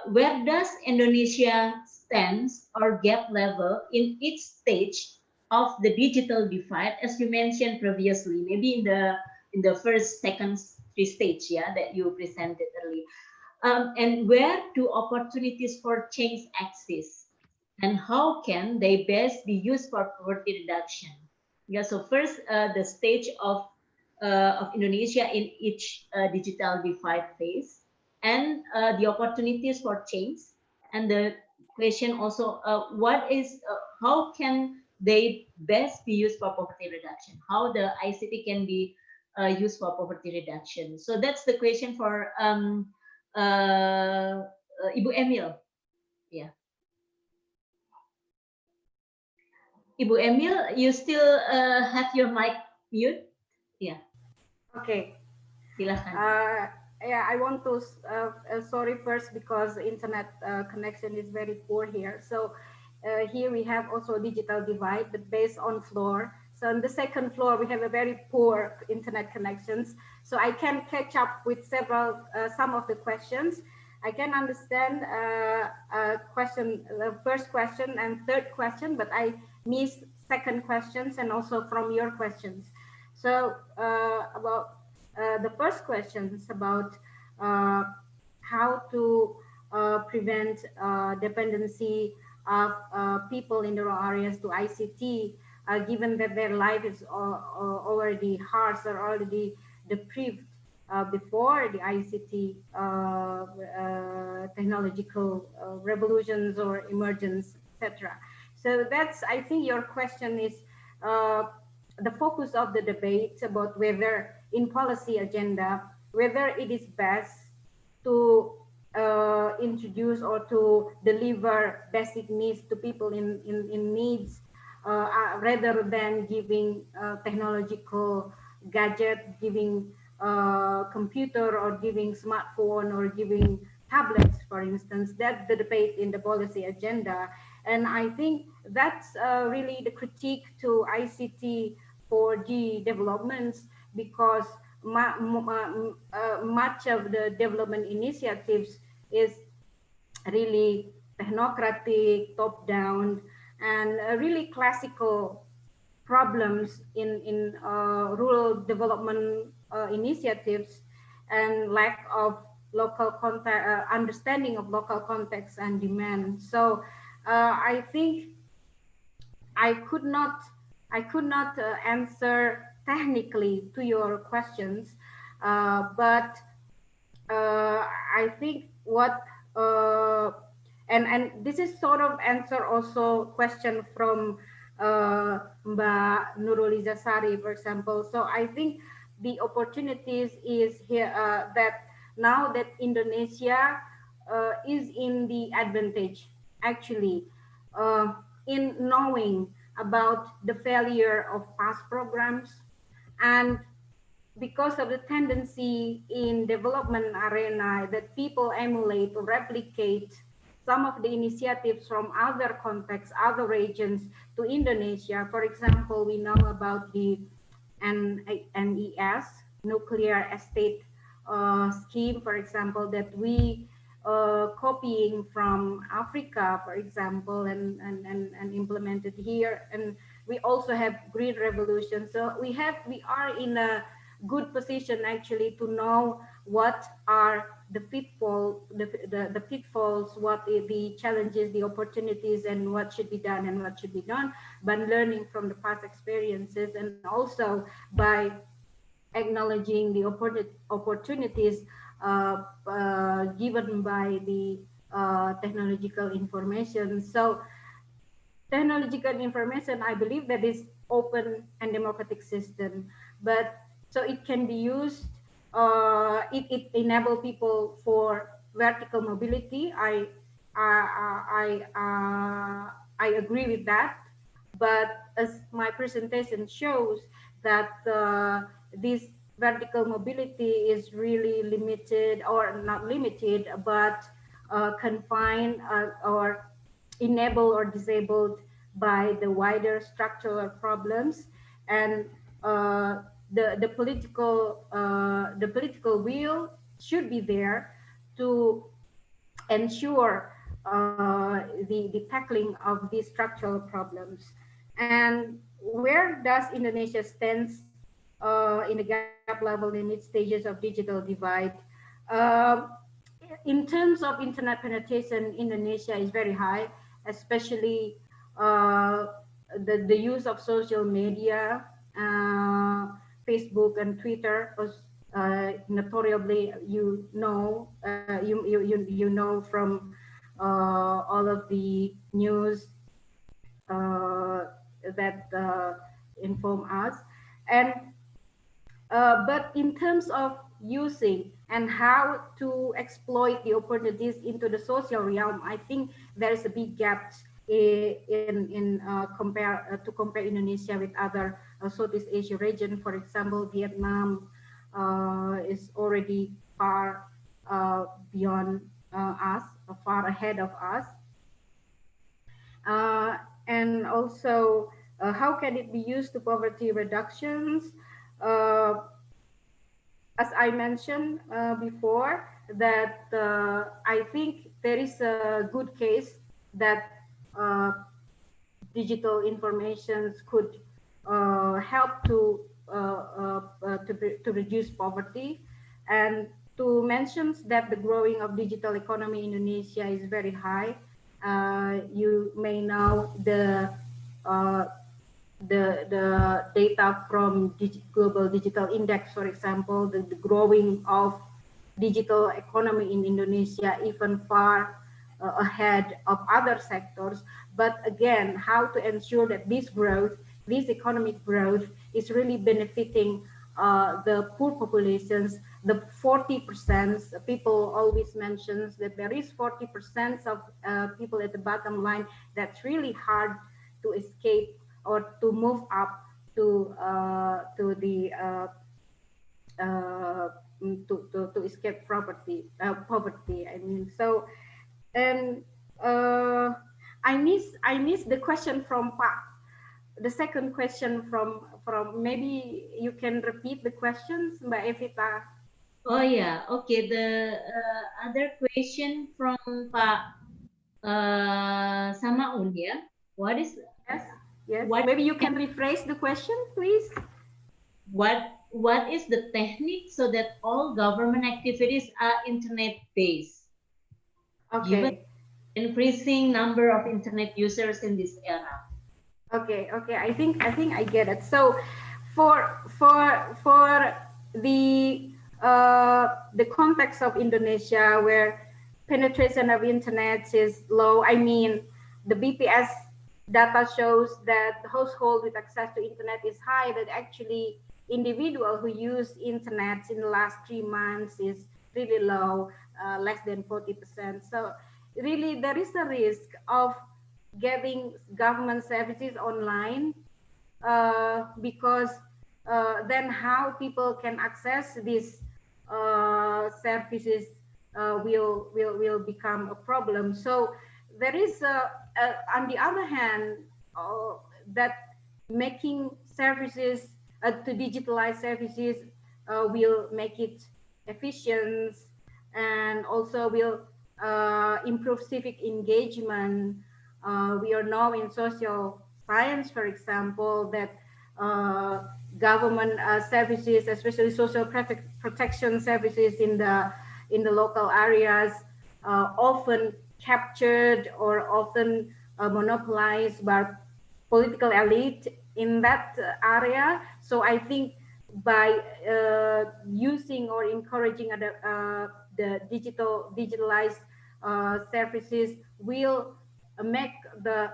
Where does Indonesia stands or gap level in each stage of the digital divide, as you mentioned previously, maybe in the first, second, stage, yeah, that you presented earlier, and where do opportunities for change exist, and how can they best be used for poverty reduction? Yeah, so first, the stage of Indonesia in each digital divide phase, and the opportunities for change, and the question also, how can they best be used for poverty reduction? How the ICT can be used for poverty reduction? So that's the question for Ibu Emil. Yeah. Ibu Emil, you still have your mic mute? Yeah. Okay. Silahkan. Yeah, I want to sorry first because internet connection is very poor here. So here we have also digital divide, but based on floor. So on the second floor we have a very poor internet connections. So I can catch up with some of the questions. I can understand the first question and third question, but I missed second questions and also from your questions. So about the first question is about how to prevent dependency of people in the rural areas to ICT, given that their life is already harsh or already deprived before the ICT technological revolutions or emergence, etc. So that's, I think your question is the focus of the debate about whether in policy agenda, whether it is best to introduce or to deliver basic needs to people in needs rather than giving technological gadget, giving computer or giving smartphone or giving tablets, for instance. That's the debate in the policy agenda. And I think that's really the critique to ICT 4G developments, because much of the development initiatives is really technocratic, top-down, and really classical problems in rural development initiatives, and lack of local understanding of local context and demand. So I think I could not answer technically to your questions, but I think what and this is sort of answer also question from Mbak Nuruliza Sari, for example. So I think the opportunities is here that now that Indonesia is in the advantage actually in knowing about the failure of past programs, and because of the tendency in development arena that people emulate or replicate some of the initiatives from other contexts, other regions to Indonesia. For example, we know about the NES, nuclear estate scheme, for example, that we copying from Africa, for example, and implemented here. And we also have green revolution. So we are in a good position actually to know what are the pitfalls, what the challenges, the opportunities, and what should be done and what should be done, by learning from the past experiences, and also by acknowledging the opportunities given by the technological information. So technological information, I believe that is open and democratic system, but so it can be used, it enable people for vertical mobility. I agree with that, but as my presentation shows that this vertical mobility is really limited, or not limited, but confined or enabled or disabled by the wider structural problems, and the political will should be there to ensure the tackling of these structural problems. And where does Indonesia stands in the gap level in its stages of digital divide? Uh, in terms of internet penetration, Indonesia is very high, especially the use of social media, Facebook and Twitter. Notoriously, you know from all of the news that inform us, and but in terms of using and how to exploit the opportunities into the social realm, I think there is a big gap to compare Indonesia with other Southeast Asia region. For example, Vietnam is already far beyond us, far ahead of us. And also, how can it be used to poverty reductions? As I mentioned before, that I think there is a good case that digital informations could help to reduce poverty, and to mention that the growing of digital economy in Indonesia is very high. You may know the data from Global Digital Index, for example, the growing of digital economy in Indonesia even far ahead of other sectors. But again, how to ensure that this growth, this economic growth, is really benefiting the poor populations, the 40%. People always mentions that there is 40% of people at the bottom line that's really hard to escape or to move up to the to escape poverty. I mean, so, and I miss the question from Pak. The second question from maybe you can repeat the questions, Mbak Evita. Oh yeah, okay. The other question from Pak Samaun, yeah. What is Yes. What Maybe you can rephrase the question, please. What is the technique so that all government activities are internet based? Okay. Given increasing number of internet users in this era. Okay. I think I get it. So, for the context of Indonesia, where penetration of internet is low, I mean, the BPS data shows that household with access to internet is high, but actually individual who use internet in the last 3 months is really low, less than 40%. So really there is a risk of getting government services online, because then how people can access these services will become a problem. So there is on the other hand, that making services to digitalize services will make it efficient, and also will improve civic engagement. We are now in social science, for example, that government services, especially social protection services in in the local areas often captured or often monopolized by political elite in that area. So I think by using or encouraging the digitalized services will make the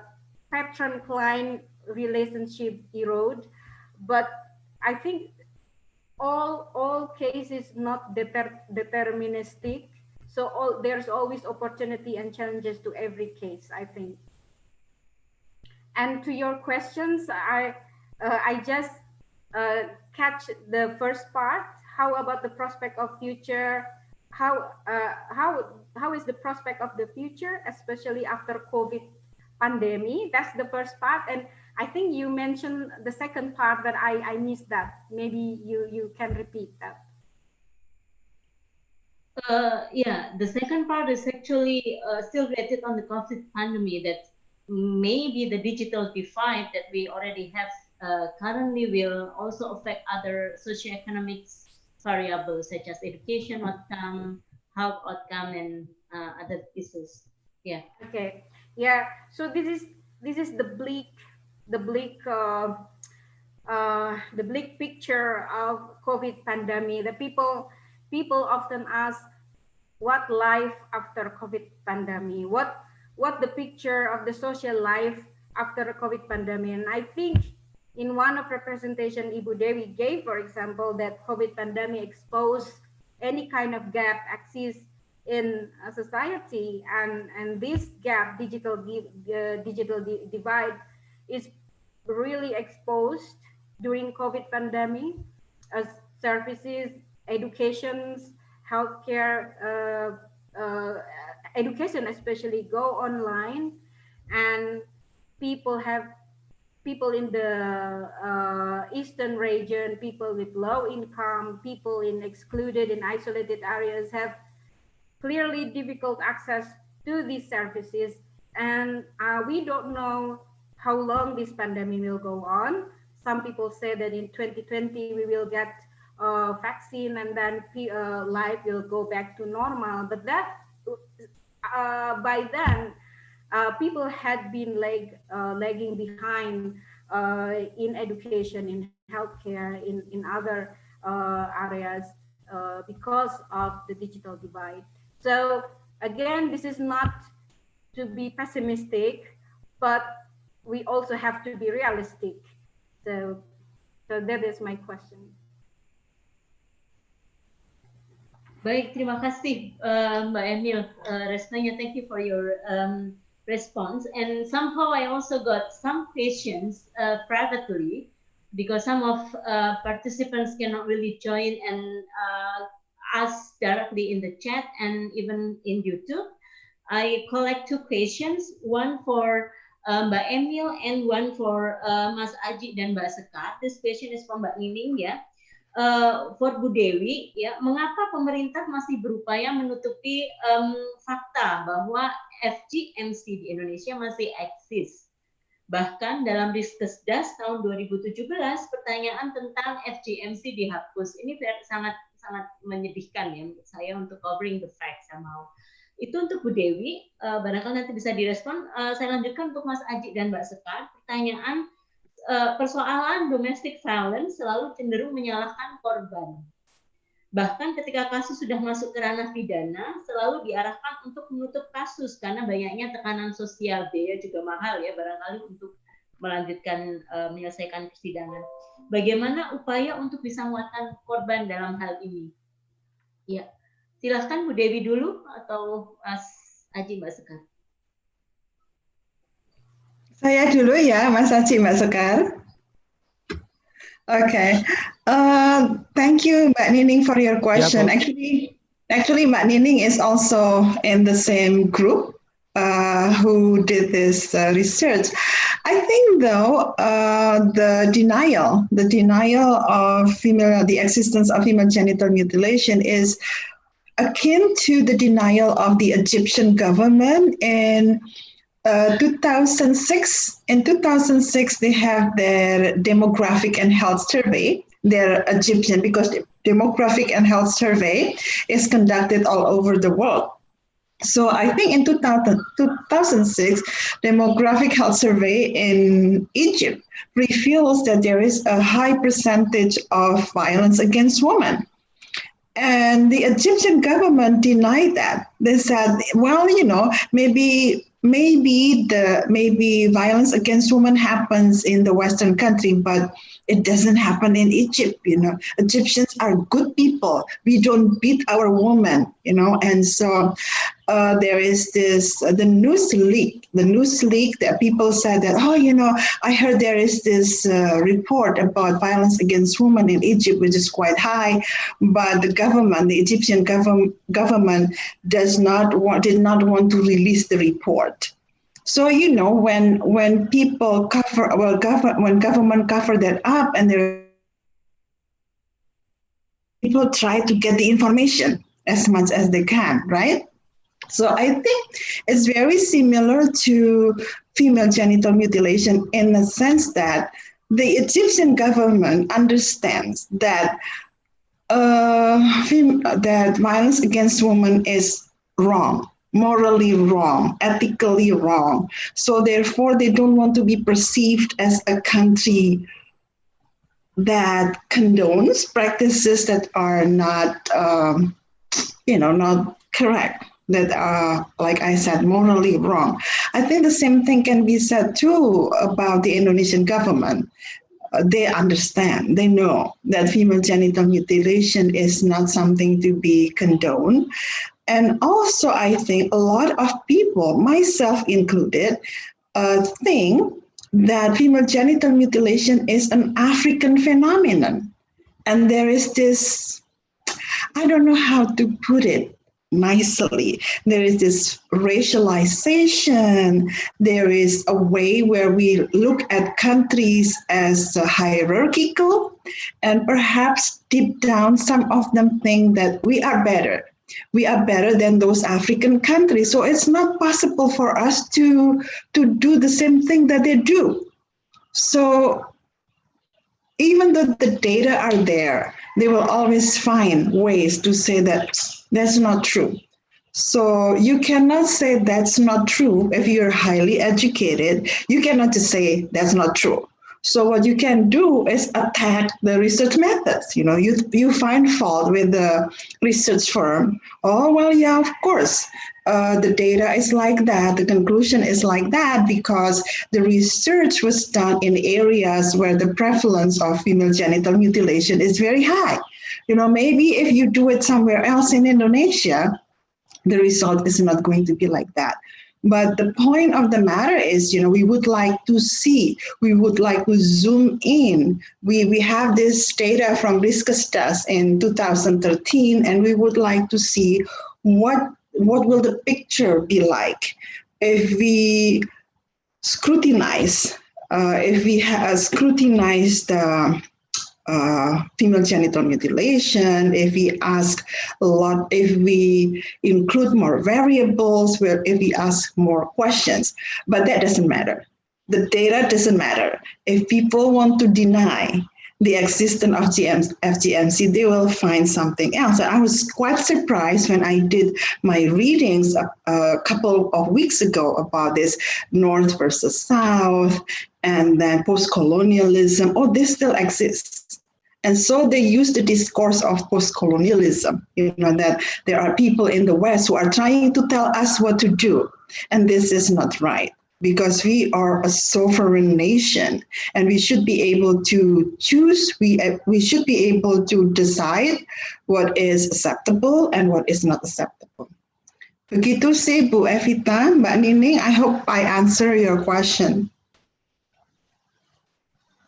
patron-client relationship erode. But I think all cases not deterministic. So there's always opportunity and challenges to every case, I think. And to your questions, I just catch the first part. How about the prospect of future? How is the prospect of the future, especially after COVID pandemic? That's the first part. And I think you mentioned the second part that I missed that. Maybe you can repeat that. Yeah, the second part is actually still related on the COVID pandemic, that maybe the digital divide that we already have currently will also affect other socioeconomic variables such as education outcome, health outcome, and other issues. Yeah. Okay. Yeah. So this is the bleak picture of COVID pandemic. The people often ask, what life after COVID pandemic? What the picture of the social life after the COVID pandemic? And I think in one of representation Ibu Dewi gave, for example, that COVID pandemic exposed any kind of gap exists in a society, and this gap, digital divide, is really exposed during COVID pandemic, as services, educations, healthcare, education especially go online, and people in the eastern region, people with low income, people in excluded and isolated areas have clearly difficult access to these services. And we don't know how long this pandemic will go on. Some people say that in 2020 we will get vaccine and then life will go back to normal. But that by then people had been lagging behind in education, in healthcare, in other areas because of the digital divide. So again, this is not to be pessimistic, but we also have to be realistic. So that is my question. Baik, terima kasih Mbak Emil responnya. Thank you for your response. And somehow I also got some questions privately, because some of participants cannot really join and ask directly in the chat and even in YouTube. I collect two questions, one for Mbak Emil and one for Mas Aji dan Mbak Sekar. This question is from Mbak Nining, ya. For Bu Dewi, ya, mengapa pemerintah masih berupaya menutupi fakta bahwa FGMC di Indonesia masih eksis? Bahkan dalam Riskesdas tahun 2017, pertanyaan tentang FGMC dihapus. Ini sangat menyedihkan ya menurut saya, untuk covering the facts somehow. Itu untuk Bu Dewi, barangkali nanti bisa direspon. Saya lanjutkan untuk Mas Aji dan Mbak Sekar. Pertanyaan, persoalan domestic violence selalu cenderung menyalahkan korban. Bahkan ketika kasus sudah masuk ke ranah pidana, selalu diarahkan untuk menutup kasus karena banyaknya tekanan sosial, biaya juga mahal ya barangkali untuk melanjutkan menyelesaikan persidangan. Bagaimana upaya untuk bisa menguatkan korban dalam hal ini? Ya, silahkan Bu Dewi dulu atau Mas Aji, Mbak Sekar. Saya dulu ya, Mas Aji, Mbak Sekar. Okay. Thank you, Mbak Nining, for your question. Actually, Mbak Nining is also in the same group who did this research. I think, though, the denial of the existence of female genital mutilation is akin to the denial of the Egyptian government in 2006. In 2006, they have their demographic and health survey. They're Egyptian because demographic and health survey is conducted all over the world. So I think in 2006, demographic health survey in Egypt reveals that there is a high percentage of violence against women. And the Egyptian government denied that. They said, well, maybe violence against women happens in the Western country, but it doesn't happen in Egypt. Egyptians are good people. We don't beat our women. And so there is this the news leak that people said that, I heard there is this report about violence against women in Egypt, which is quite high, but the Egyptian government did not want to release the report. So when people when government cover that up, and people try to get the information as much as they can, right? So I think it's very similar to female genital mutilation in the sense that the Egyptian government understands that that violence against women is wrong, morally wrong, ethically wrong. So therefore, they don't want to be perceived as a country that condones practices that are not, not correct, that are, like I said, morally wrong. I think the same thing can be said too about the Indonesian government. They understand, they know that female genital mutilation is not something to be condoned. And also, I think a lot of people, myself included, think that female genital mutilation is an African phenomenon. And there is this, I don't know how to put it nicely. There is this racialization. There is a way where we look at countries as hierarchical, and perhaps deep down, some of them think that we are better. We are better than those African countries. So it's not possible for us to do the same thing that they do. So even though the data are there, they will always find ways to say that that's not true. So you cannot say that's not true if you're highly educated. You cannot just say that's not true. So what you can do is attack the research methods. You find fault with the research firm. Oh, well, yeah, of course. The data is like that. The conclusion is like that because the research was done in areas where the prevalence of female genital mutilation is very high. Maybe if you do it somewhere else in Indonesia, the result is not going to be like that. But the point of the matter is, we would like to see, we would like to zoom in. We have this data from Riscastas in 2013, and we would like to see what will the picture be like if we scrutinize, scrutinize the female genital mutilation, if we ask a lot, if we include more variables, if we ask more questions. But that doesn't matter. The data doesn't matter. If people want to deny the existence of FGMC, they will find something else. I was quite surprised when I did my readings a couple of weeks ago about this North versus South, and then post-colonialism. Oh, this still exists. And so they use the discourse of post-colonialism, that there are people in the West who are trying to tell us what to do. And this is not right, because we are a sovereign nation and we should be able to choose, we should be able to decide what is acceptable and what is not acceptable. Begitu sih Bu Evita, Mbak Nining, I hope I answer your question.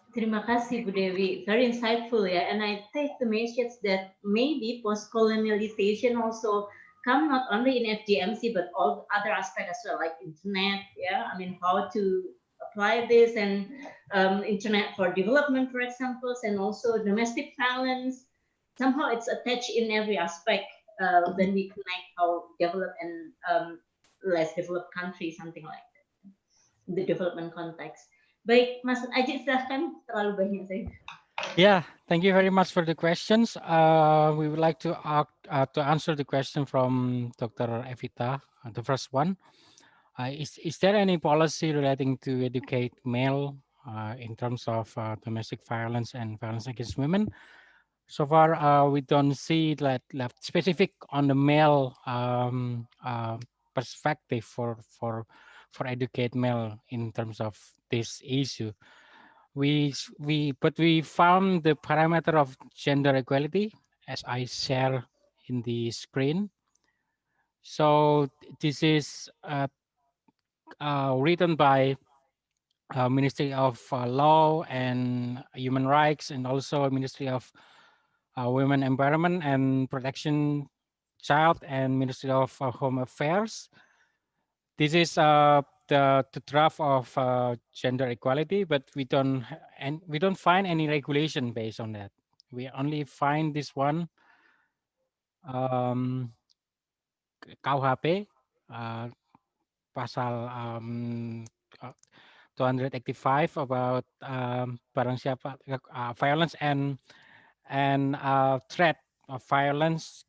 Terima kasih Bu Dewi, very insightful ya. And I take the message that maybe post-colonialization also come not only in FGMC but all other aspects as well, like internet. Yeah, I mean how to apply this, and internet for development, for example, and also domestic violence. Somehow it's attached in every aspect when we connect how developed and less developed countries, something like that, the development context. Baik, Mas Aji, silahkan, terlalu banyak saya. Yeah, thank you very much for the questions. We would like to answer the question from Dr. Evita, the first one. Is there any policy relating to educate male in terms of domestic violence and violence against women? So far, we don't see that specific on the male perspective for educate male in terms of this issue. But we found the parameter of gender equality as I share in the screen. So this is written by Ministry of Law and Human Rights, and also Ministry of Women Environment and Protection Child, and Ministry of Home Affairs. This is the draft of gender equality, but we don't find any regulation based on that. We only find this one KUHP pasal 285 about barang siapa violence and threat of violence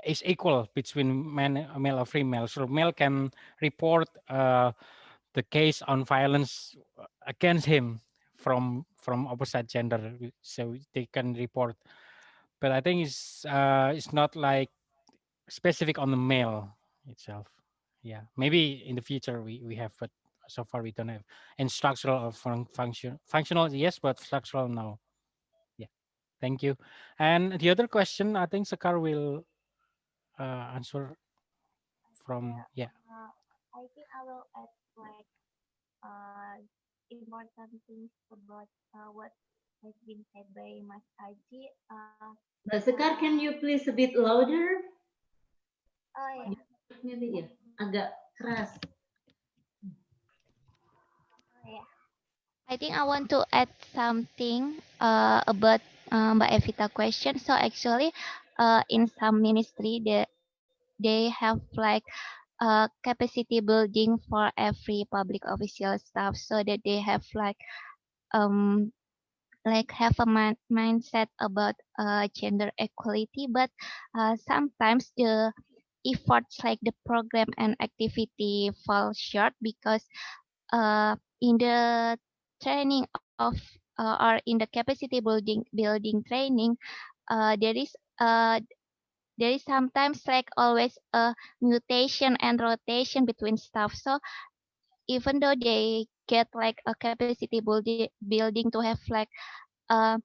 is equal between male or female. So male can report the case on violence against him from opposite gender, so they can report. But I think it's not like specific on the male itself. Yeah, maybe in the future we have, but so far we don't have. And structural or functional, yes, but structural, no. Yeah, thank you. And the other question, I think Sekar will answer from, yeah. I think I will add like important things about what has been said by Mas Aji. Mbak Sekar, can you please a bit louder? Oh yeah. Maybe ya, agak keras. Yeah. I think I want to add something about Mbak Evita question. So actually, in some ministry, they have like capacity building for every public official staff, so that they have um have a mindset about gender equality. But sometimes the efforts like the program and activity fall short because in the training of or in the capacity building training, there is sometimes like always a mutation and rotation between staff. So even though they get like a capacity building to have like a,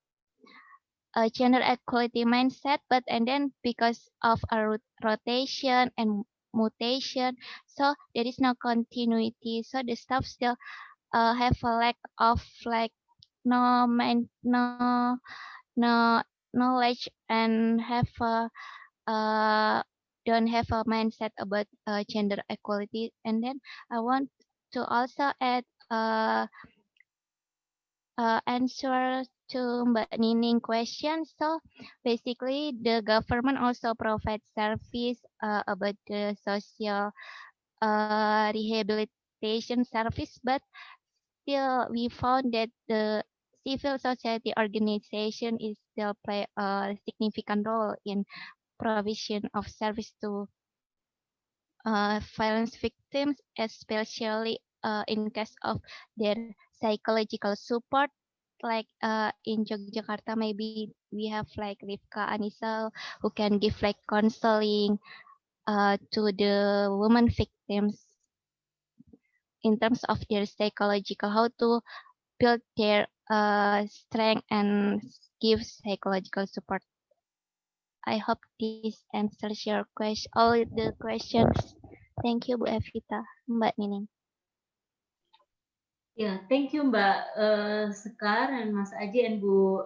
a gender equality mindset, but and then because of a rotation and mutation, so there is no continuity. So the staff still have a lack of like no no knowledge and have a don't have a mindset about gender equality. And then I want to also add answer to Mbak Nining question. So basically, the government also provides service about the social rehabilitation service, but still we found that the civil society organization is still play a significant role in provision of service to violence victims, especially in case of their psychological support. Like in Yogyakarta, maybe we have like Rifka Anissa who can give like counseling to the women victims in terms of their psychological, how to build their strength and give psychological support. I hope this answers your question, all the questions. Thank you, Bu Evita, Mbak Nining. Yeah, thank you Mbak Sekar and Mas Aji and Bu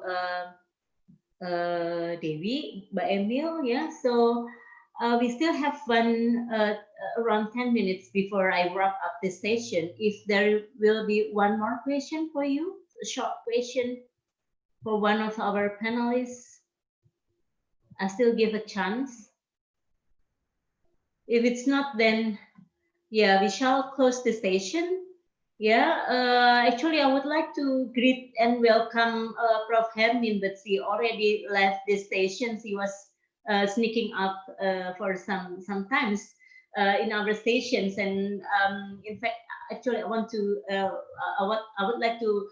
Dewi, Mbak Emil. Yeah, so we still have around 10 minutes before I wrap up this session. If there will be one more question for you, a short question for one of our panelists, I still give a chance. If it's not, then yeah, we shall close the session. Yeah, actually, I would like to greet and welcome Prof. Hermin, but she already left the station. She was sneaking up for some times in our stations, and in fact, actually, I want to I would like to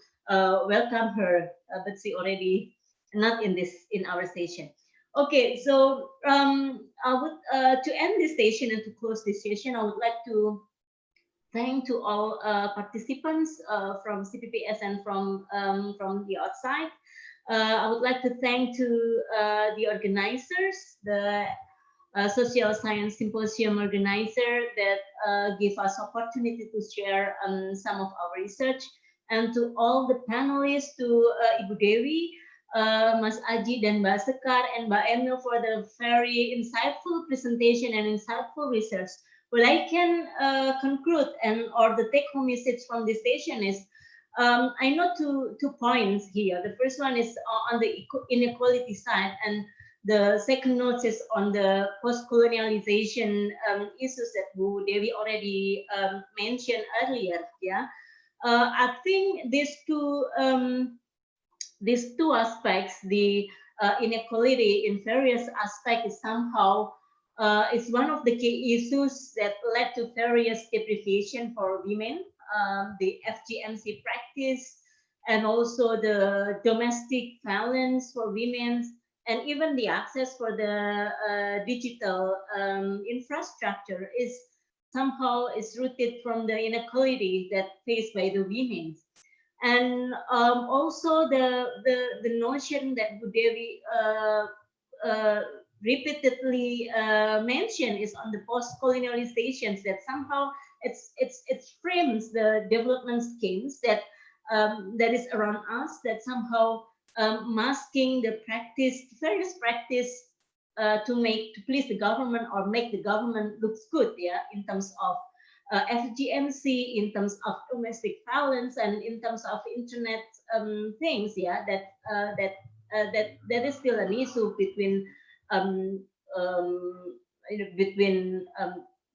welcome her, but she already not in our station. Okay, so I would to end this station and to close this session, I would like to thank to all participants from CPPS and from the outside. I would like to thank to the organizers, the social science symposium organizer that give us opportunity to share some of our research, and to all the panelists, to Ibu Dewi, Mas Aji dan Mbak Sekar and Mbak Emil for the very insightful presentation and insightful research. What I can conclude or the take home message from this session is I know two points here. The first one is on the inequality side, and the second note is on the post-colonialization issues that Bu Dewi already mentioned earlier. Yeah, I think these two aspects, the inequality in various aspects, is somehow is one of the key issues that led to various deprivation for women, the FGMC practice, and also the domestic violence for women, and even the access for the digital infrastructure is somehow is rooted from the inequality that faced by the women. And also the notion that Bu Dewi repeatedly mentioned is on the post-colonializations, that somehow it frames the development schemes that that is around us, that somehow masking the various practice to please the government or make the government looks good, yeah, in terms of FGMC, in terms of domestic violence, and in terms of internet things, yeah, that is still an issue between um, um, between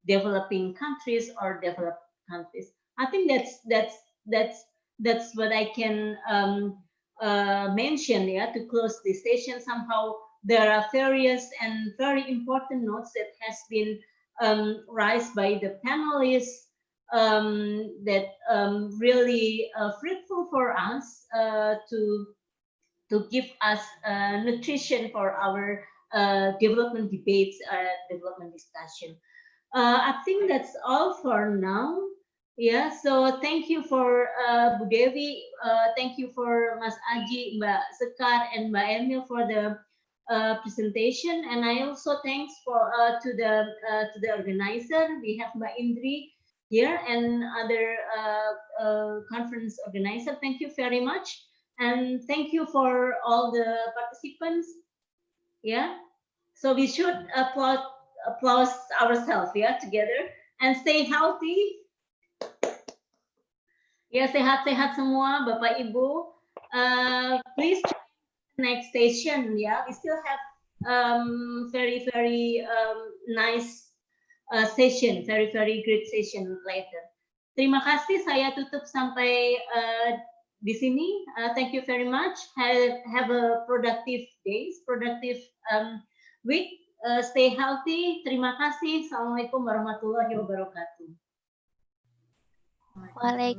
developing countries or developed countries. I think that's what I can mention, yeah, to close this session. Somehow there are various and very important notes that has been raised by the panelists that really fruitful for us to give us nutrition for our development debates, development discussion. I think that's all for now. Yeah, so thank you for Bu Dewi, thank you for Mas Aji, Mbak Sekar, and Mbak Emil for the presentation, and I also thanks for to the organizer. We have Mbak Indri here and other conference organizer. Thank you very much, and thank you for all the participants. Yeah, so we should applause ourselves, yeah, together, and stay healthy. Ya, sehat-sehat semua Bapak Ibu. Please join the next session, ya. We still have very nice session, very great session later. Terima kasih, saya tutup sampai di sini. Thank you very much. Have a productive days, productive week. Stay healthy. Terima kasih. Assalamualaikum warahmatullahi wabarakatuh. Waalaikumsalam.